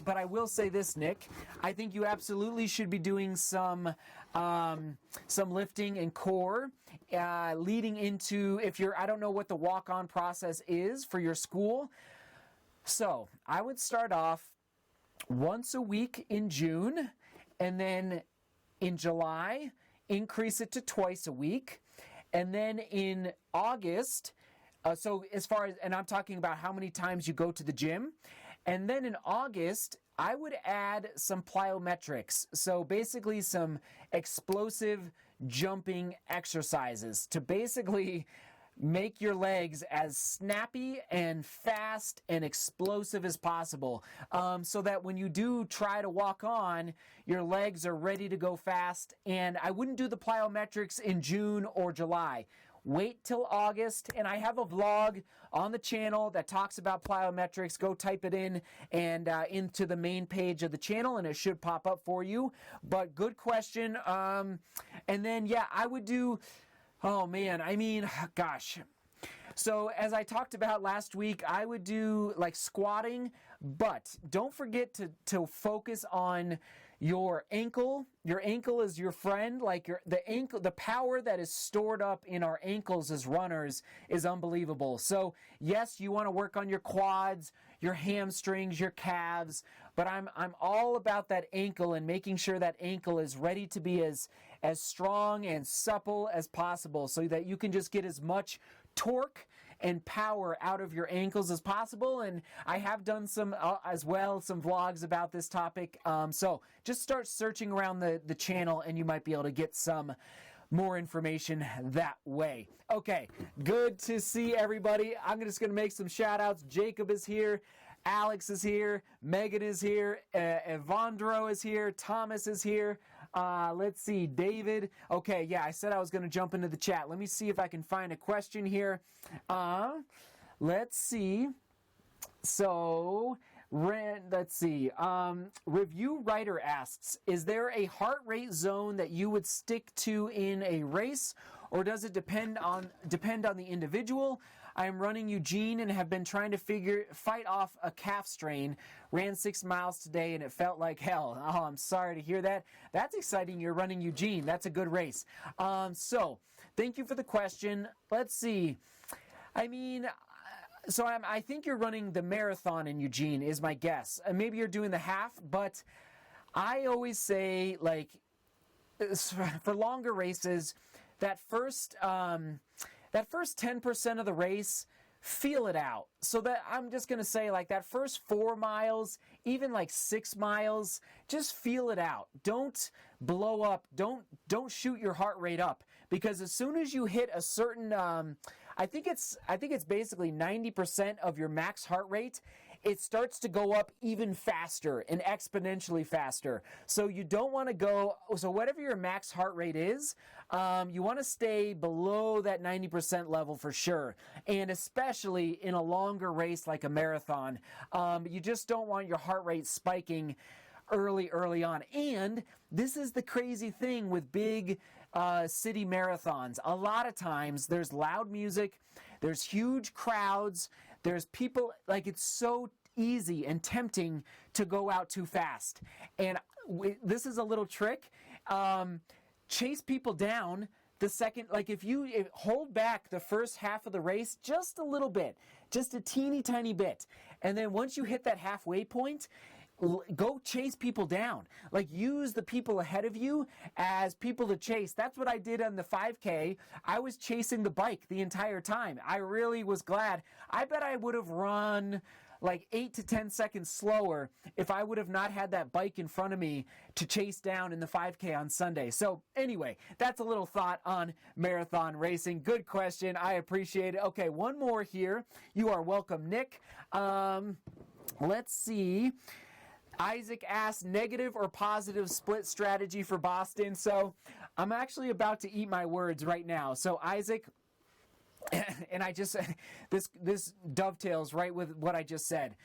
but I will say this, Nick. I think you absolutely should be doing some lifting and core leading into, I don't know what the walk-on process is for your school. So I would start off once a week in June, and then in July, increase it to twice a week. And then in August, and I'm talking about how many times you go to the gym. And then in August, I would add some plyometrics. So basically some explosive jumping exercises to basically make your legs as snappy and fast and explosive as possible, so that when you do try to walk on, your legs are ready to go fast. And I wouldn't do the plyometrics in June or July. Wait till August, and I have a vlog on the channel that talks about plyometrics. Go type it in and into the main page of the channel, and it should pop up for you. But good question. And then, yeah, I would do... Oh, man, I mean, gosh. So as I talked about last week, I would do like squatting, but don't forget to focus on your ankle is your friend. Like the power that is stored up in our ankles as runners is unbelievable. So yes, you want to work on your quads, your hamstrings, your calves, but I'm all about that ankle and making sure that ankle is ready to be as strong and supple as possible, so that you can just get as much torque and power out of your ankles as possible. And I have done some vlogs about this topic. So just start searching around the channel and you might be able to get some more information that way. Okay, good to see everybody. I'm just going to make some shout outs. Jacob is here. Alex is here. Megan is here. Evandro is here. Thomas is here. Let's see, David. Okay, yeah, I said I was going to jump into the chat. Let me see if I can find a question here. Let's see. So, let's see. Review Writer asks, is there a heart rate zone that you would stick to in a race, or does it depend on the individual? I am running Eugene and have been trying to fight off a calf strain. Ran 6 miles today and it felt like hell. Oh, I'm sorry to hear that. That's exciting. You're running Eugene. That's a good race. So thank you for the question. Let's see. I mean, so I think you're running the marathon in Eugene is my guess. Maybe you're doing the half, but I always say, like, for longer races, that first 10% of the race, feel it out. So that I'm just going to say, like, that first 4 miles, even like 6 miles, just feel it out. Don't blow up. Don't shoot your heart rate up, because as soon as you hit a certain, I think it's basically 90% of your max heart rate, it starts to go up even faster and exponentially faster. So you don't want to go, so whatever your max heart rate is, you want to stay below that 90% level for sure. And especially in a longer race like a marathon, you just don't want your heart rate spiking early on. And this is the crazy thing with big city marathons. A lot of times there's loud music, there's huge crowds, there's people, like, it's so easy and tempting to go out too fast. And this is a little trick. Chase people down the second, like, if hold back the first half of the race just a little bit, just a teeny tiny bit. And then once you hit that halfway point, go chase people down. Like, use the people ahead of you as people to chase. That's what I did on the 5K. I was chasing the bike the entire time. I really was glad. I bet I would have run like 8 to 10 seconds slower if I would have not had that bike in front of me to chase down in the 5K on Sunday. So anyway, that's a little thought on marathon racing. Good question. I appreciate it. Okay, one more here. You are welcome, Nick. Let's see. Isaac asked, negative or positive split strategy for Boston. So I'm actually about to eat my words right now. So Isaac, and I just, this dovetails right with what I just said.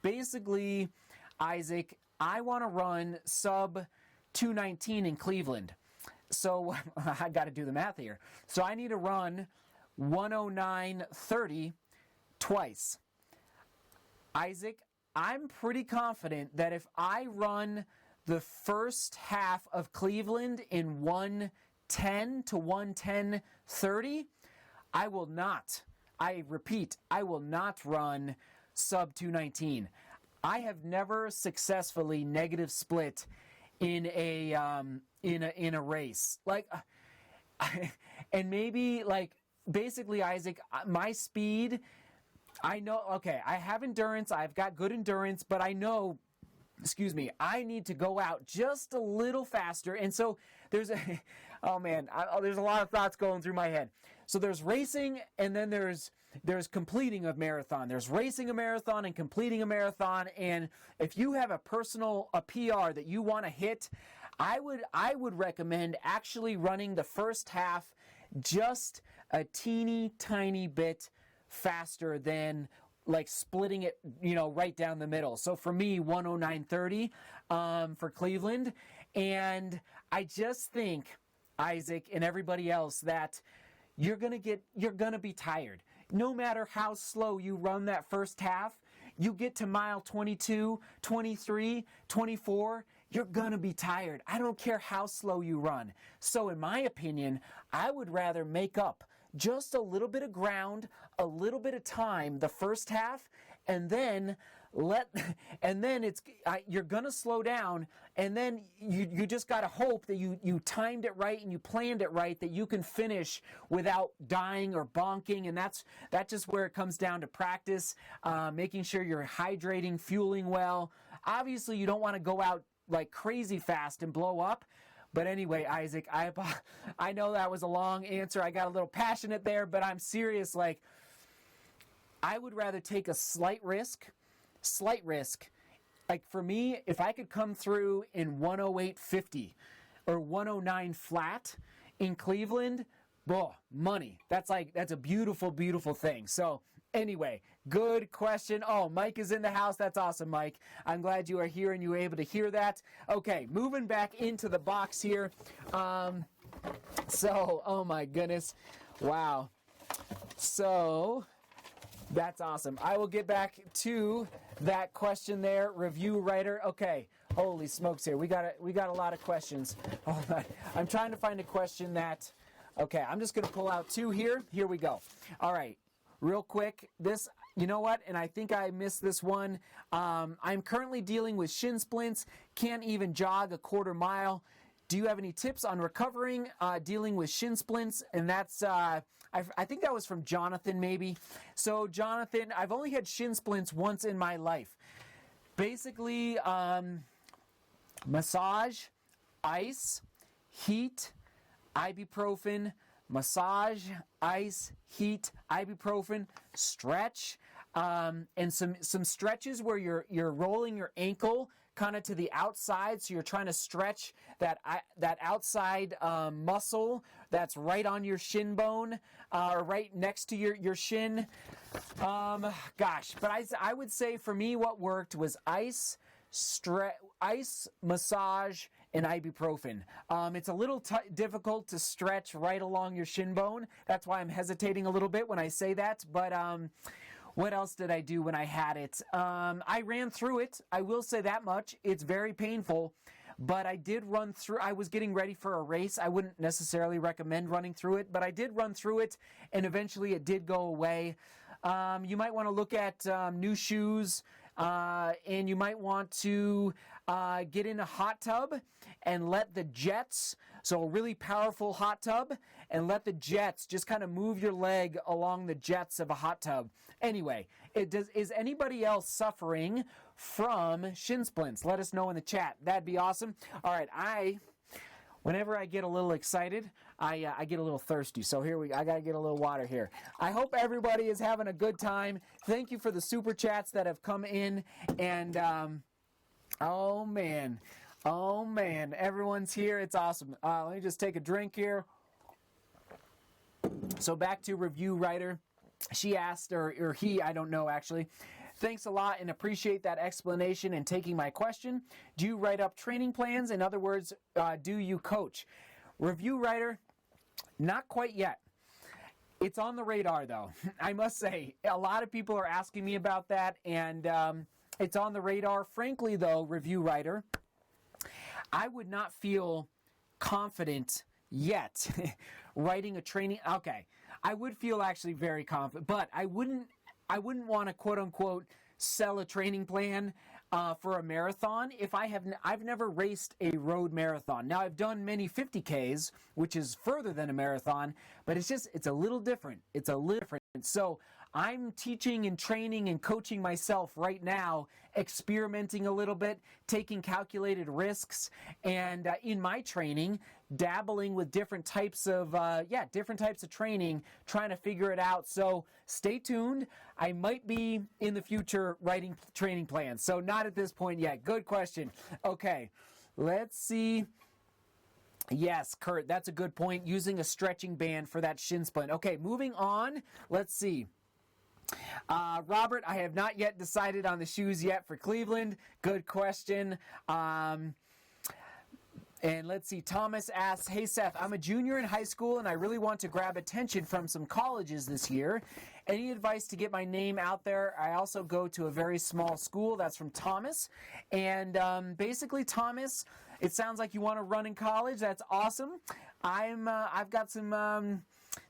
Basically, Isaac, I want to run sub 219 in Cleveland. So I got to do the math here. So I need to run 109.30 twice. Isaac, I'm pretty confident that if I run the first half of Cleveland in 110 to 110.30, I will not, I repeat, I will not run sub 219. I have never successfully negative split in a race. Like, and maybe, like, basically, Isaac, my speed, I know, okay, I have endurance, I've got good endurance, but I know, I need to go out just a little faster. And so there's there's a lot of thoughts going through my head. So there's racing, and then there's completing a marathon. There's racing a marathon and completing a marathon. And if you have a PR that you want to hit, I would recommend actually running the first half just a teeny tiny bit faster than, like, splitting it, right down the middle. So for me, 109.30 for Cleveland. And I just think, Isaac and everybody else, that you're gonna be tired. No matter how slow you run that first half, you get to mile 22, 23, 24, you're going to be tired. I don't care how slow you run. So in my opinion, I would rather make up just a little bit of ground, a little bit of time the first half, and then you're gonna slow down, and then you just gotta hope that you timed it right and you planned it right, that you can finish without dying or bonking. And that's just where it comes down to practice, making sure you're hydrating, fueling well. Obviously, you don't want to go out like crazy fast and blow up. But anyway, Isaac, I know that was a long answer. I got a little passionate there, but I'm serious. Like, I would rather take a slight risk. Like for me, if I could come through in 108.50 or 109 flat in Cleveland, money. That's a beautiful, beautiful thing. So anyway, good question. Oh, Mike is in the house. That's awesome, Mike. I'm glad you are here and you were able to hear that. Okay, moving back into the box here. Oh my goodness. Wow. So that's awesome. I will get back to that question there, review writer. Okay, holy smokes here. We got a lot of questions. Oh my, I'm trying to find a question that, okay, I'm just going to pull out two here. Here we go. All right, real quick. This, you know what, and I think I missed this one. I'm currently dealing with shin splints, can't even jog a quarter mile. Do you have any tips on recovering, dealing with shin splints? And that's, I think that was from Jonathan maybe. So Jonathan, I've only had shin splints once in my life. Basically, massage, ice, heat, ibuprofen, massage, ice, heat, ibuprofen, stretch, and some stretches where you're rolling your ankle kind of to the outside, so you're trying to stretch that outside muscle that's right on your shin bone, or right next to your shin. But I would say for me what worked was ice, massage, and ibuprofen. It's a little difficult to stretch right along your shin bone. That's why I'm hesitating a little bit when I say that, but what else did I do when I had it? I ran through it. I will say that much. It's very painful, but I did run through. I was getting ready for a race. I wouldn't necessarily recommend running through it, but I did run through it, and eventually it did go away. You might want to look at new shoes, and you might want to get in a hot tub and let the jets, so a really powerful hot tub, and let the jets just kind of move your leg along the jets of a hot tub. Anyway, is anybody else suffering from shin splints? Let us know in the chat. That'd be awesome. All right, whenever I get a little excited, I get a little thirsty. So I got to get a little water here. I hope everybody is having a good time. Thank you for the super chats that have come in. And, oh man, everyone's here. It's awesome. Let me just take a drink here. So back to review writer. She asked, or he, I don't know actually. Thanks a lot and appreciate that explanation and taking my question. Do you write up training plans? In other words, do you coach? Review writer, not quite yet. It's on the radar though. I must say, a lot of people are asking me about that, and it's on the radar. Frankly though, review writer, I would not feel confident yet writing a training. Okay, I would feel actually very confident, but I wouldn't want to quote unquote sell a training plan for a marathon if I've never raced a road marathon. Now I've done many 50Ks, which is further than a marathon, but it's a little different. It's a little different. So I'm teaching and training and coaching myself right now, experimenting a little bit, taking calculated risks, and in my training, dabbling with different types of training, trying to figure it out. So stay tuned. I might be in the future writing training plans. So not at this point yet. Good question. Okay, let's see. Yes, Kurt, that's a good point. Using a stretching band for that shin splint. Okay, moving on. Let's see. Robert, I have not yet decided on the shoes yet for Cleveland. Good question. And let's see, Thomas asks, hey Seth, I'm a junior in high school and I really want to grab attention from some colleges this year. Any advice to get my name out there? I also go to a very small school. That's from Thomas. And basically, Thomas, it sounds like you want to run in college. That's awesome. I've got some...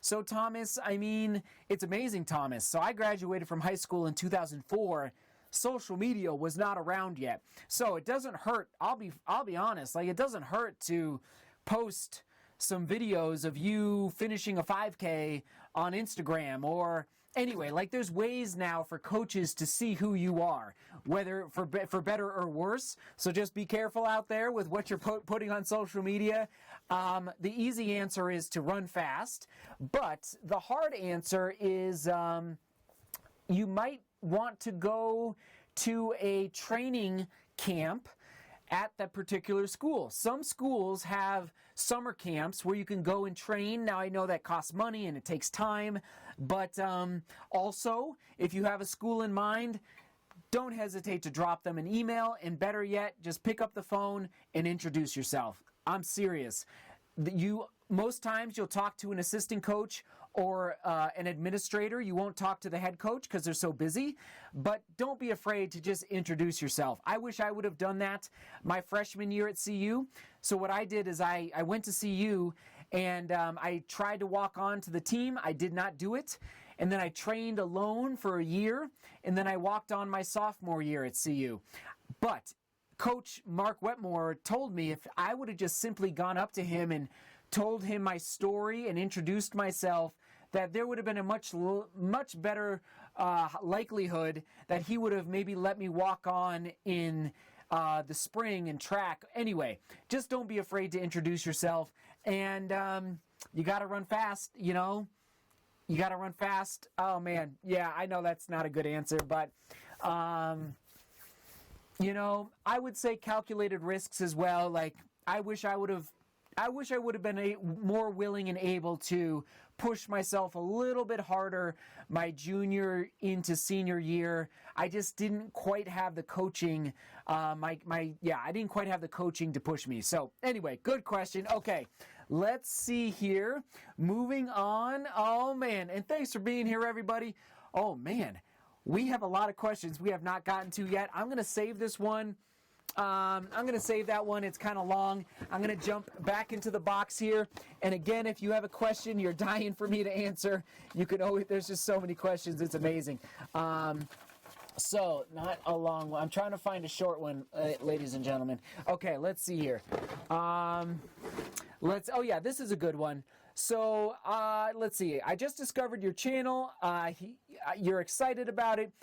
So Thomas, I mean, it's amazing, Thomas. So I graduated from high school in 2004. Social media was not around yet. So it doesn't hurt. I'll be honest. Like, it doesn't hurt to post some videos of you finishing a 5K on Instagram, or anyway, like, there's ways now for coaches to see who you are, whether for better or worse. So just be careful out there with what you're putting on social media. The easy answer is to run fast, but the hard answer is you might want to go to a training camp at that particular school. Some schools have summer camps where you can go and train. Now, I know that costs money and it takes time, but also, if you have a school in mind, don't hesitate to drop them an email, and better yet, just pick up the phone and introduce yourself. I'm serious. Most times you'll talk to an assistant coach or an administrator. You won't talk to the head coach because they're so busy, but don't be afraid to just introduce yourself. I wish I would have done that my freshman year at CU. So what I did is I went to CU and I tried to walk on to the team. I did not do it. And then I trained alone for a year, and then I walked on my sophomore year at CU. But Coach Mark Wetmore told me if I would have just simply gone up to him and told him my story and introduced myself, that there would have been a much better likelihood that he would have maybe let me walk on in the spring and track. Anyway, just don't be afraid to introduce yourself, and you got to run fast, you know. You got to run fast. Oh, man. Yeah, I know that's not a good answer, but, you know, I would say calculated risks as well. Like, I wish I would have been more willing and able to push myself a little bit harder my junior into senior year. I just didn't quite have the coaching. I didn't quite have the coaching to push me. So anyway, good question. Okay, let's see here. Moving on. Oh man, and thanks for being here, everybody. Oh man, we have a lot of questions we have not gotten to yet. I'm going to save this one. I'm going to save that one. It's kind of long. I'm going to jump back into the box here. And again, if you have a question you're dying for me to answer, you can always, there's just so many questions. It's amazing. So, not a long one. I'm trying to find a short one, ladies and gentlemen. Okay, let's see here. Oh yeah, this is a good one. So, let's see. I just discovered your channel. You're excited about it.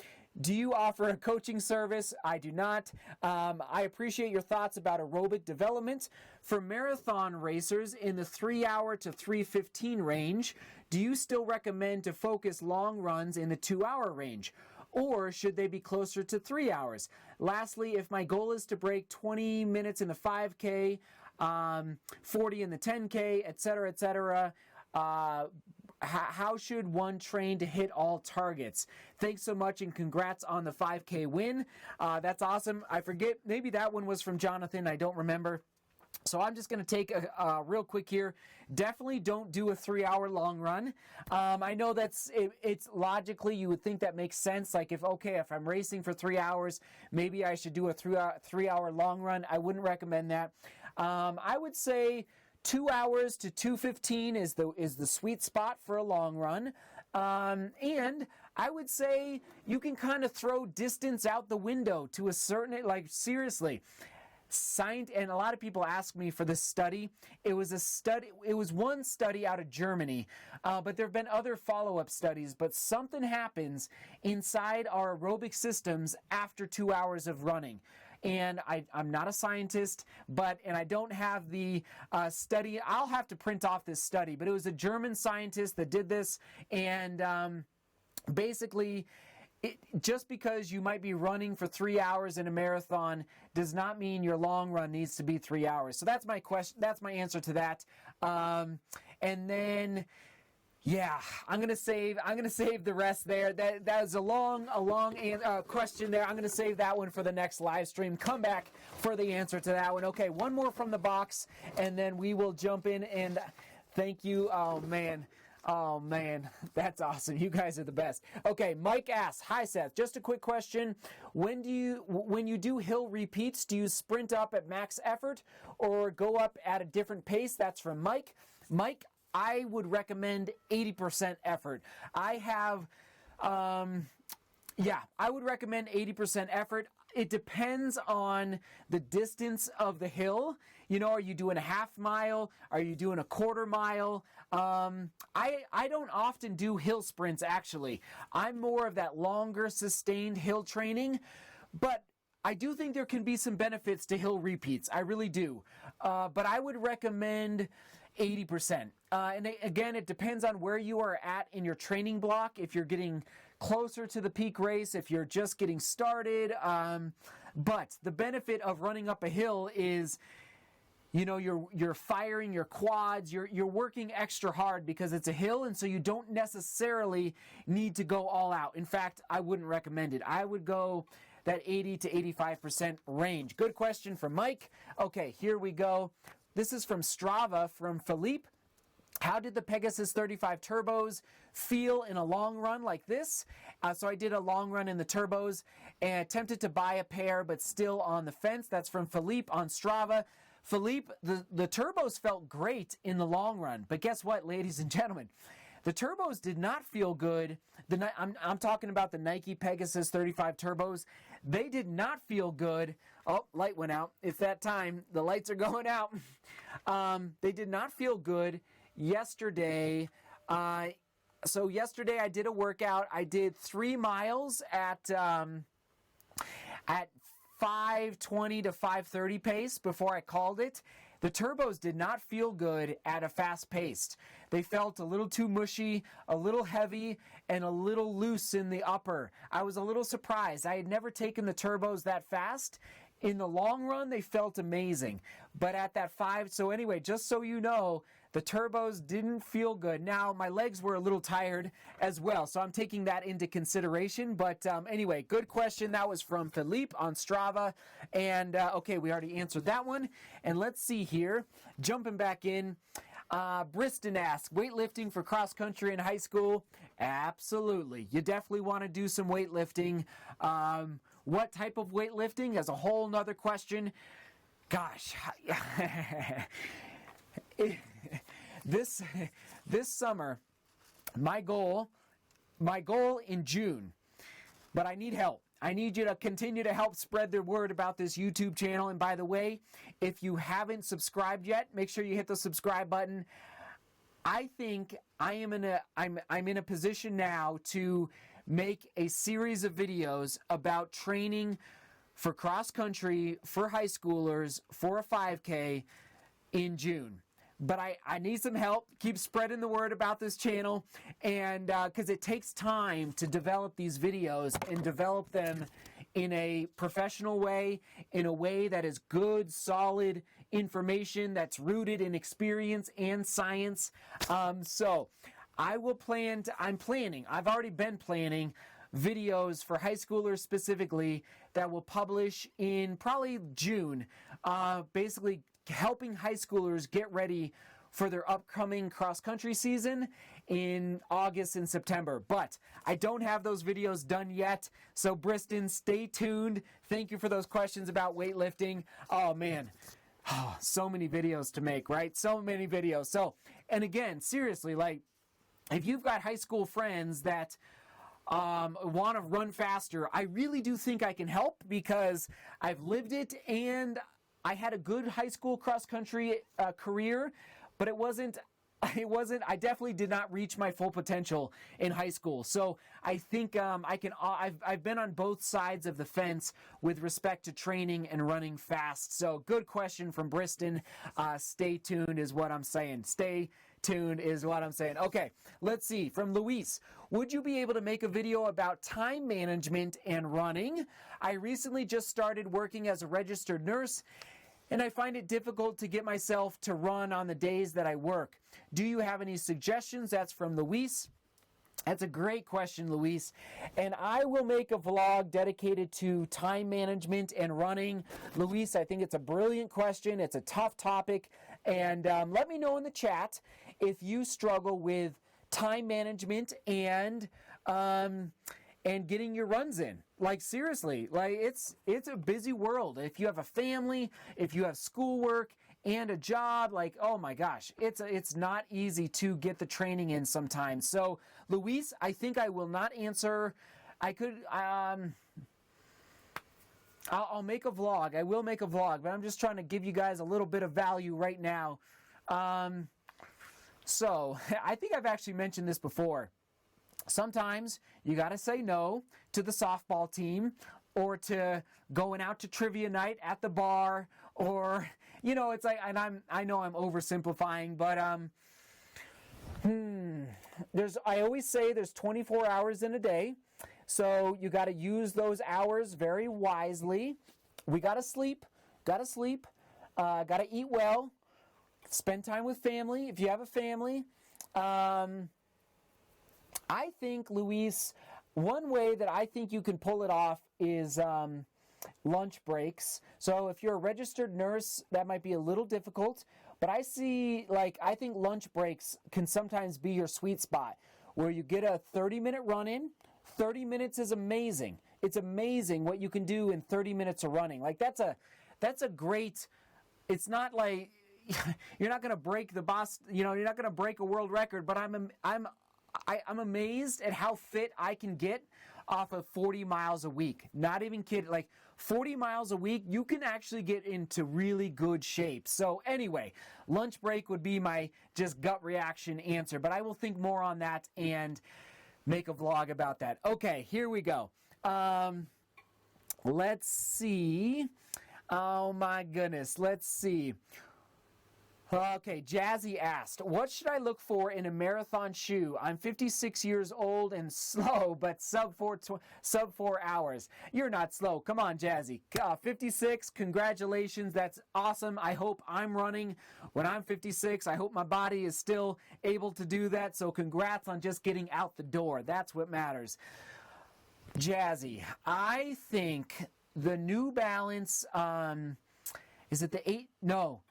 Do you offer a coaching service? I do not. I appreciate your thoughts about aerobic development. For marathon racers in the 3 hour to 3:15 range, do you still recommend to focus long runs in the 2 hour range? Or should they be closer to 3 hours? Lastly, if my goal is to break 20 minutes in the 5K, 40 in the 10K, etc., how should one train to hit all targets? Thanks so much, and congrats on the 5K win. That's awesome. I forget, maybe that one was from Jonathan. I don't remember. So I'm just going to take a real quick here. Definitely don't do a 3 hour long run. I know it's logically, you would think that makes sense. Like if I'm racing for 3 hours, maybe I should do a 3 hour long run. I wouldn't recommend that. I would say 2 hours to 2:15 is the sweet spot for a long run. And I would say you can kind of throw distance out the window to a certain, like seriously. And a lot of people ask me for this study. It was one study out of Germany, but there have been other follow-up studies. But something happens inside our aerobic systems after 2 hours of running. And I'm not a scientist, and I don't have the study. I'll have to print off this study, but it was a German scientist that did this, and basically, just because you might be running for 3 hours in a marathon does not mean your long run needs to be 3 hours. So that's my question. That's my answer to that. And then, yeah, I'm gonna save the rest there. That is a long question there. I'm gonna save that one for the next live stream. Come back for the answer to that one. Okay, one more from the box, and then we will jump in and thank you. Oh man. Oh, man, that's awesome. You guys are the best. Okay, Mike asks, hi, Seth. Just a quick question. When you do hill repeats, do you sprint up at max effort or go up at a different pace? That's from Mike. Mike, I would recommend 80% effort. I would recommend 80% effort. It depends on the distance of the hill. You know, are you doing a half mile? Are you doing a quarter mile? I don't often do hill sprints, actually. I'm more of that longer, sustained hill training. But I do think there can be some benefits to hill repeats. I really do. But I would recommend 80%. And again, it depends on where you are at in your training block. If you're getting closer to the peak race, if you're just getting started. But the benefit of running up a hill is, you know, you're firing your quads, you're working extra hard because it's a hill, and so you don't necessarily need to go all out. In fact, I wouldn't recommend it. I would go that 80 to 85% range. Good question from Mike. Okay, here we go. This is from Strava from Philippe. How did the Pegasus 35 turbos feel in a long run like this? So I did a long run in the turbos and attempted to buy a pair, but still on the fence. That's from Philippe on Strava. Philippe, the turbos felt great in the long run, but guess what, ladies and gentlemen? The turbos did not feel good. I'm talking about the Nike Pegasus 35 turbos. They did not feel good. Oh, light went out. It's that time. The lights are going out. They did not feel good yesterday. So yesterday I did a workout. I did 3 miles at 5:20 to 5:30 pace before I called it. The turbos did not feel good at a fast pace. They felt a little too mushy, a little heavy, and a little loose in the upper. I was a little surprised. I had never taken the turbos that fast. In the long run, they felt amazing. But at that 5, so anyway, just so you know, the turbos didn't feel good. Now, my legs were a little tired as well, so I'm taking that into consideration. But anyway, good question. That was from Philippe on Strava. And, okay, we already answered that one. And let's see here. Jumping back in. Briston asks, weightlifting for cross-country in high school? Absolutely. You definitely want to do some weightlifting. What type of weightlifting is a whole nother question. Gosh. This summer, my goal in June, but I need help. I need you to continue to help spread the word about this YouTube channel. And by the way, if you haven't subscribed yet, make sure you hit the subscribe button. I think I'm in a position now to make a series of videos about training for cross country, for high schoolers, for a 5K in June. But I need some help. Keep spreading the word about this channel, and because it takes time to develop these videos and develop them in a professional way, in a way that is good, solid information that's rooted in experience and science. So I've already been planning videos for high schoolers specifically that will publish in probably June, basically helping high schoolers get ready for their upcoming cross-country season in August and September. But I don't have those videos done yet, so Briston, stay tuned. Thank you for those questions about weightlifting. Oh, man. Oh, so many videos to make, right? So many videos. So, and again, seriously, like, if you've got high school friends that want to run faster, I really do think I can help because I've lived it and I had a good high school cross-country career, but I definitely did not reach my full potential in high school. So I think I've been on both sides of the fence with respect to training and running fast. So good question from Briston. Stay tuned is what I'm saying. Stay tuned is what I'm saying. Okay, let's see. From Luis, would you be able to make a video about time management and running? I recently just started working as a registered nurse, and I find it difficult to get myself to run on the days that I work. Do you have any suggestions? That's from Luis. That's a great question, Luis. And I will make a vlog dedicated to time management and running. Luis, I think it's a brilliant question. It's a tough topic. And let me know in the chat if you struggle with time management and getting your runs in. Like, seriously, like it's a busy world. If you have a family, if you have schoolwork and a job, like, oh my gosh, it's not easy to get the training in sometimes. So, Luis, I think I will not answer. I could, I'll make a vlog. I will make a vlog, but I'm just trying to give you guys a little bit of value right now. So, I think I've actually mentioned this before. Sometimes you got to say no to the softball team, or to going out to trivia night at the bar, or, you know, it's like, and I know I'm oversimplifying, but I always say there's 24 hours in a day, so you got to use those hours very wisely. We got to sleep, got to eat well, spend time with family if you have a family. I think, Luis, one way that I think you can pull it off is lunch breaks. So if you're a registered nurse, that might be a little difficult. But I think lunch breaks can sometimes be your sweet spot, where you get a 30-minute run-in. 30 minutes is amazing. It's amazing what you can do in 30 minutes of running. Like, that's a great, it's not like, you're not going to break the you're not going to break a world record, but I'm amazed at how fit I can get off of 40 miles a week. Not even kidding. Like, 40 miles a week, you can actually get into really good shape. So anyway, lunch break would be my just gut reaction answer, but I will think more on that and make a vlog about that. Okay, here we go. Let's see. Oh my goodness. Let's see. Okay, Jazzy asked, what should I look for in a marathon shoe? I'm 56 years old and slow, but sub 4 hours. You're not slow. Come on, Jazzy. 56, congratulations. That's awesome. I hope I'm running when I'm 56. I hope my body is still able to do that. So congrats on just getting out the door. That's what matters. Jazzy, I think the New Balance, is it the 8? No.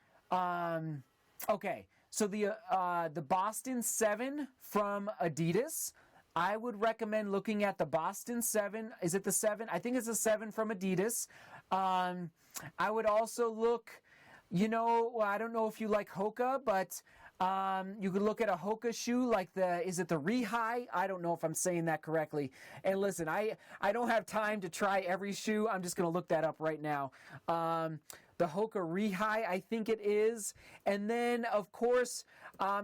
Okay, so the Boston 7 from Adidas, I would recommend looking at the Boston 7. Is it the 7? I think it's the 7 from Adidas. I would also look, I don't know if you like Hoka, but you could look at a Hoka shoe like is it the Rehigh? I don't know if I'm saying that correctly. And listen, I don't have time to try every shoe. I'm just going to look that up right now. The Hoka Rehigh, I think it is. And then, of course,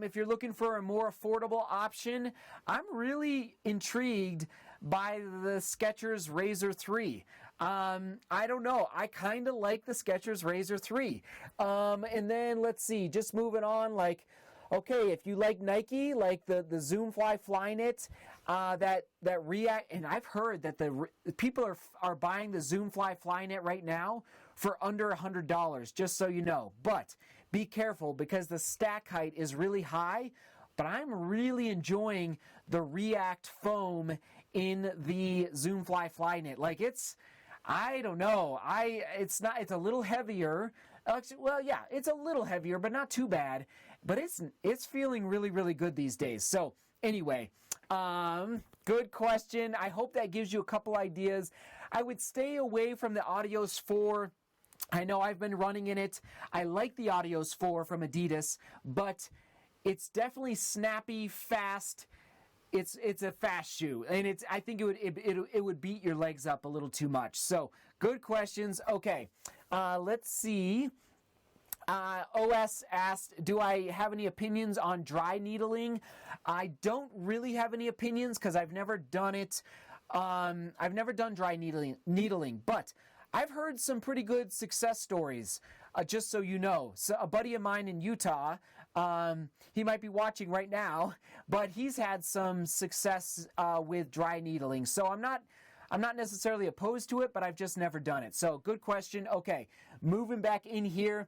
if you're looking for a more affordable option, I'm really intrigued by the Skechers Razor 3. I don't know. I kind of like the Skechers Razor 3. And then, let's see, just moving on, okay, if you like Nike, like the Zoomfly Flyknit, that React, and I've heard that the people are buying the Zoomfly Flyknit right now for under $100, just so you know. But be careful, because the stack height is really high, but I'm really enjoying the React foam in the Zoomfly Flyknit. Like, I don't know. It's a little heavier. Well, yeah, it's a little heavier, but not too bad. But it's feeling really, really good these days. So anyway, good question. I hope that gives you a couple ideas. I would stay away from the Adios 4. I know I've been running in it. I like the Adios 4 from Adidas, but it's definitely snappy, fast. It's a fast shoe, and I think it would beat your legs up a little too much. So good questions. Okay, let's see. OS asked, do I have any opinions on dry needling? I don't really have any opinions because I've never done it. I've never done dry needling, but I've heard some pretty good success stories, just so you know. So a buddy of mine in Utah, he might be watching right now, but he's had some success with dry needling. So I'm not necessarily opposed to it, but I've just never done it. So good question. Okay, moving back in here.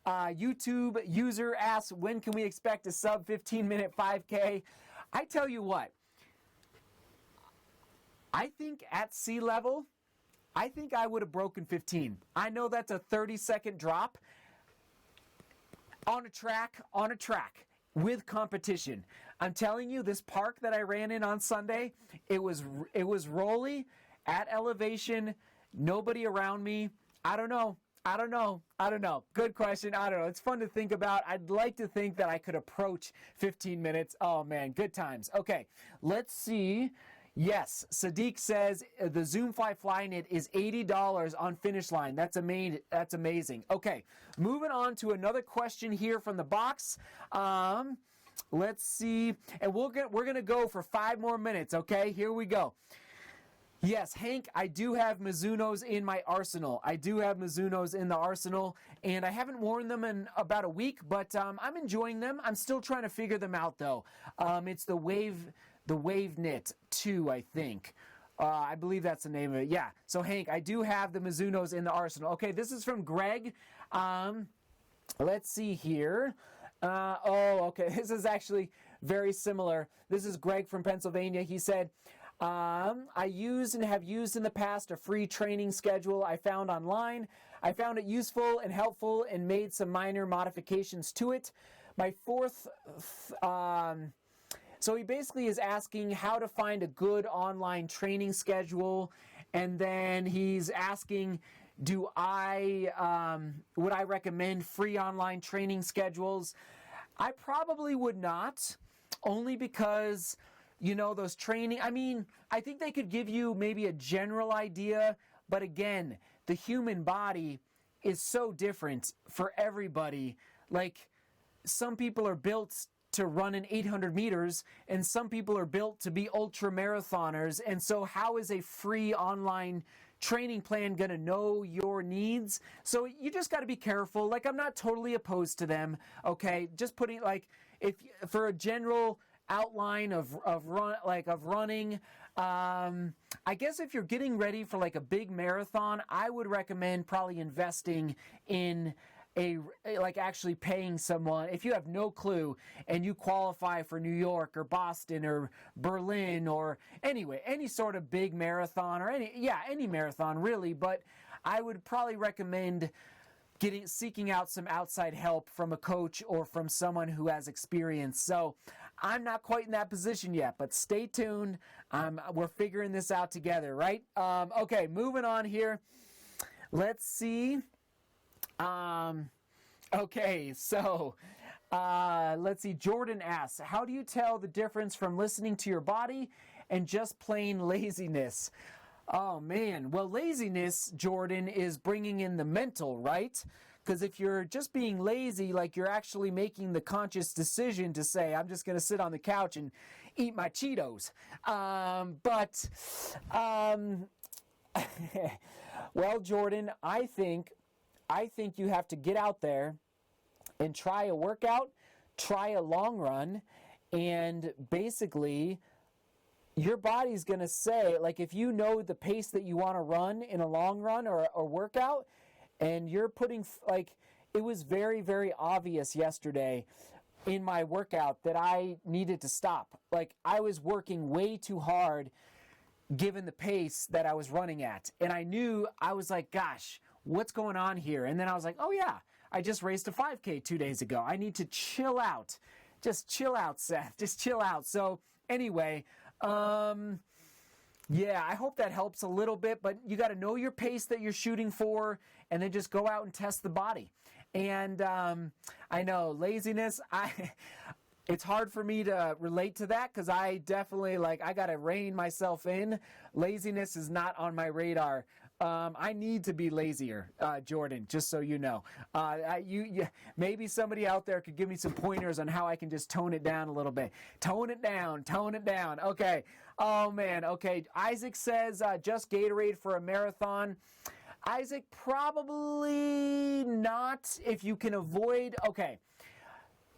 YouTube user asks, when can we expect a sub 15-minute 5K? I tell you what, I think at sea level, I think I would have broken 15. I know that's a 30-second drop on a track with competition. I'm telling you, this park that I ran in on Sunday, it was rolly, at elevation, nobody around me. I don't know. Good question. I don't know. It's fun to think about. I'd like to think that I could approach 15 minutes. Oh, man, good times. Okay, let's see. Yes, Sadiq says the Zoomfly Flyknit is $80 on Finish Line. That's amazing. That's amazing. Okay, moving on to another question here from the box. Let's see, and we're gonna go for 5 more minutes. Okay, here we go. Yes, Hank, I do have Mizunos in my arsenal. I do have Mizunos in the arsenal, and I haven't worn them in about a week, but I'm enjoying them. I'm still trying to figure them out, though. It's the Wave Knit 2, I think. I believe that's the name of it. Yeah. So, Hank, I do have the Mizunos in the arsenal. Okay, this is from Greg. Let's see here. Okay. This is actually very similar. This is Greg from Pennsylvania. He said, I used and have used in the past a free training schedule I found online. I found it useful and helpful and made some minor modifications to it. My fourth... So he basically is asking how to find a good online training schedule, and then he's asking, would I recommend free online training schedules? I probably would not, only because, those training, I think they could give you maybe a general idea, but again, the human body is so different for everybody. Like, some people are built to run in 800 meters, and some people are built to be ultra marathoners. And so how is a free online training plan going to know your needs? So you just got to be careful. Like, I'm not totally opposed to them. Okay. Just putting, like, if for a general outline of running, I guess if you're getting ready for like a big marathon, I would recommend probably investing in actually paying someone. If you have no clue and you qualify for New York or Boston or Berlin or anyway, any sort of big marathon or any marathon really, but I would probably recommend seeking out some outside help from a coach or from someone who has experience. So I'm not quite in that position yet, but stay tuned. We're figuring this out together, right? Okay, moving on here. Let's see. Okay, so let's see. Jordan asks, how do you tell the difference from listening to your body and just plain laziness? Oh, man. Well, laziness, Jordan, is bringing in the mental, right? Because if you're just being lazy, like you're actually making the conscious decision to say, I'm just going to sit on the couch and eat my Cheetos. Well, Jordan, I think you have to get out there and try a workout, try a long run, and basically your body's going to say, like, if you know the pace that you want to run in a long run or a workout, and you're putting, like, it was very, very obvious yesterday in my workout that I needed to stop. Like, I was working way too hard given the pace that I was running at. And I knew, I was like, gosh, what's going on here? And then I was like, oh yeah, I just raced a 5K 2 days ago. I need to chill out. Just chill out, Seth. Just chill out. So anyway, yeah, I hope that helps a little bit, but you got to know your pace that you're shooting for and then just go out and test the body. And I know laziness, it's hard for me to relate to that because I definitely, I got to rein myself in. Laziness is not on my radar. I need to be lazier, Jordan, just so you know. Maybe somebody out there could give me some pointers on how I can just tone it down a little bit. Tone it down. Okay. Oh, man. Okay. Isaac says just Gatorade for a marathon. Isaac, probably not if you can avoid. Okay.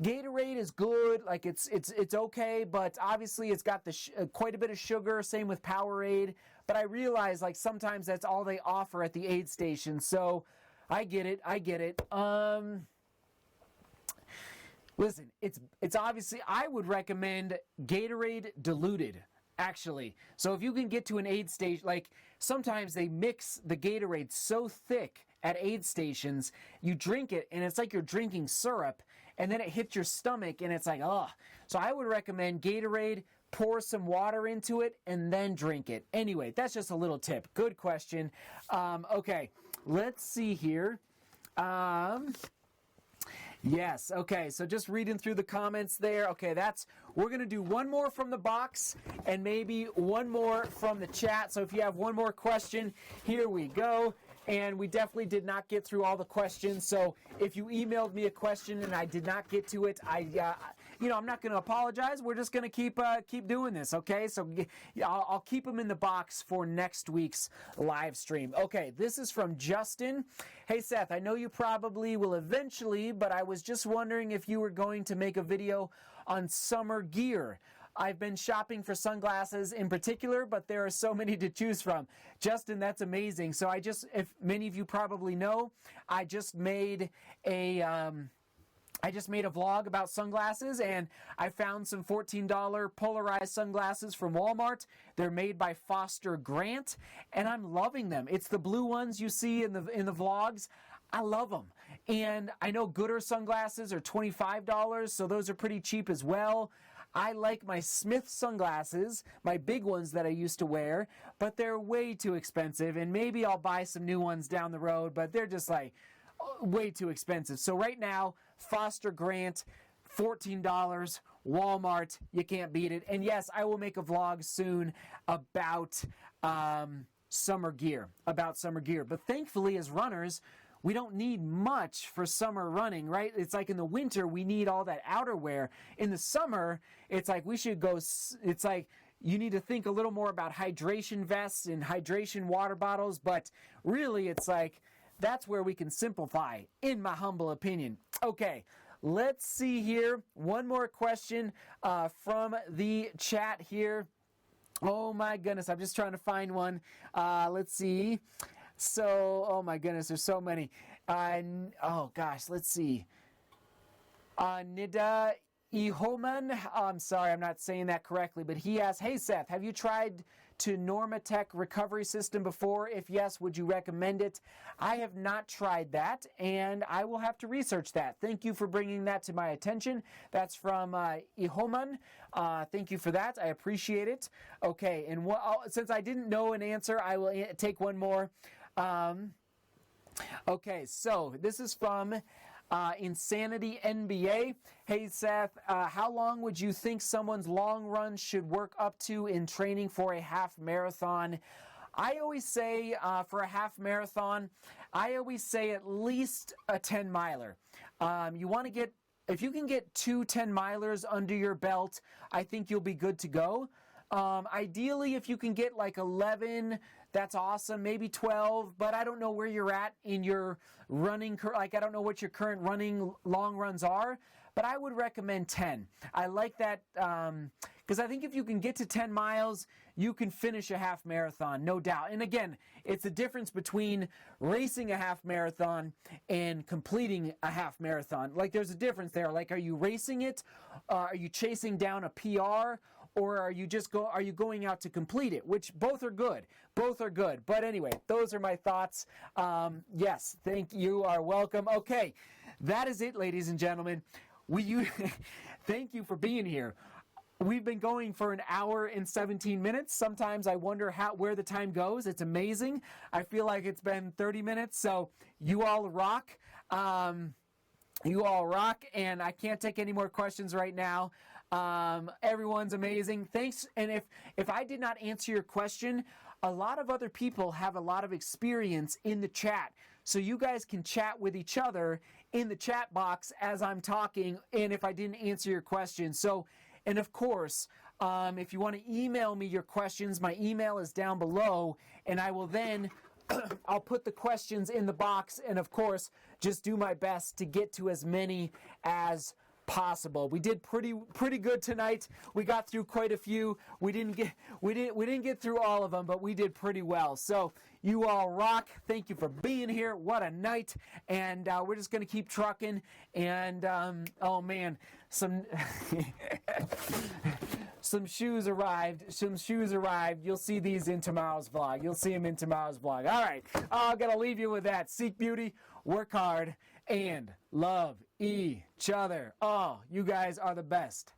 Gatorade is good, like it's okay, but obviously it's got quite a bit of sugar, same with Powerade, but I realize like sometimes that's all they offer at the aid station, so I get it. Listen, it's obviously, I would recommend Gatorade diluted, actually. So if you can get to an aid station, like sometimes they mix the Gatorade so thick at aid stations. You drink it, and it's like you're drinking syrup, and then it hits your stomach, and it's like, ugh. So I would recommend Gatorade, pour some water into it, and then drink it. Anyway, that's just a little tip. Good question. Okay, let's see here. Yes, okay, so just reading through the comments there. Okay, we're going to do one more from the box and maybe one more from the chat. So if you have one more question, here we go. And we definitely did not get through all the questions. So if you emailed me a question and I did not get to it, I'm not going to apologize. We're just going to keep doing this, okay? So I'll keep them in the box for next week's live stream. Okay, this is from Justin. Hey, Seth, I know you probably will eventually, but I was just wondering if you were going to make a video on summer gear. I've been shopping for sunglasses in particular, but there are so many to choose from. Justin, that's amazing. So if many of you probably know, I just made a vlog about sunglasses, and I found some $14 polarized sunglasses from Walmart. They're made by Foster Grant, and I'm loving them. It's the blue ones you see in the vlogs. I love them. And I know Gooder sunglasses are $25, so those are pretty cheap as well. I like my Smith sunglasses, my big ones that I used to wear, but they're way too expensive, and maybe I'll buy some new ones down the road, but they're just like way too expensive. So right now, Foster Grant, $14, Walmart, you can't beat it. And yes, I will make a vlog soon about summer gear, But thankfully, as runners, we don't need much for summer running, right? It's like in the winter, we need all that outerwear. In the summer, it's like you need to think a little more about hydration vests and hydration water bottles, but really it's like that's where we can simplify, in my humble opinion. Okay, let's see here. One more question from the chat here. Oh my goodness, I'm just trying to find one. Let's see. So, oh my goodness, there's so many. Oh gosh, let's see. Nida Ihoman, I'm sorry, I'm not saying that correctly, but he asked, hey Seth, have you tried to Normatec recovery system before? If yes, would you recommend it? I have not tried that, and I will have to research that. Thank you for bringing that to my attention. That's from Ihoman. Thank you for that. I appreciate it. Okay, and since I didn't know an answer, I will take one more. Okay, so this is from Insanity NBA. Hey Seth, how long would you think someone's long run should work up to in training for a half marathon? I always say for a half marathon, I always say at least a 10 miler. You want to get, if you can get 2 10-milers under your belt, I think you'll be good to go. Ideally, if you can get like 11, that's awesome, maybe 12, but I don't know where you're at in your running, I don't know what your current running long runs are, but I would recommend 10. I like that because I think if you can get to 10 miles, you can finish a half marathon, no doubt. And again, it's the difference between racing a half marathon and completing a half marathon. Like there's a difference there. Like, are you racing it? Are you chasing down a PR? Or are you going out to complete it? Which both are good. Both are good. But anyway, those are my thoughts. Yes, thank you. You are welcome. Okay, that is it, ladies and gentlemen. Thank you for being here. We've been going for an hour and 17 minutes. Sometimes I wonder where the time goes. It's amazing. I feel like it's been 30 minutes. So you all rock. You all rock. And I can't take any more questions right now. Everyone's amazing. Thanks. And if I did not answer your question, a lot of other people have a lot of experience in the chat. So you guys can chat with each other in the chat box as I'm talking, and if I didn't answer your question. So, and of course, if you want to email me your questions, my email is down below, and I will then I'll put the questions in the box, and of course, just do my best to get to as many as possible. We did pretty good tonight. We got through quite a few. We didn't get through all of them, but we did pretty well. So you all rock. Thank you for being here. What a night. And we're just going to keep trucking. And oh man, some some shoes arrived. You'll see these in tomorrow's vlog. All right, I'm going to leave you with that. Seek beauty, work hard, and love each other. Oh, you guys are the best.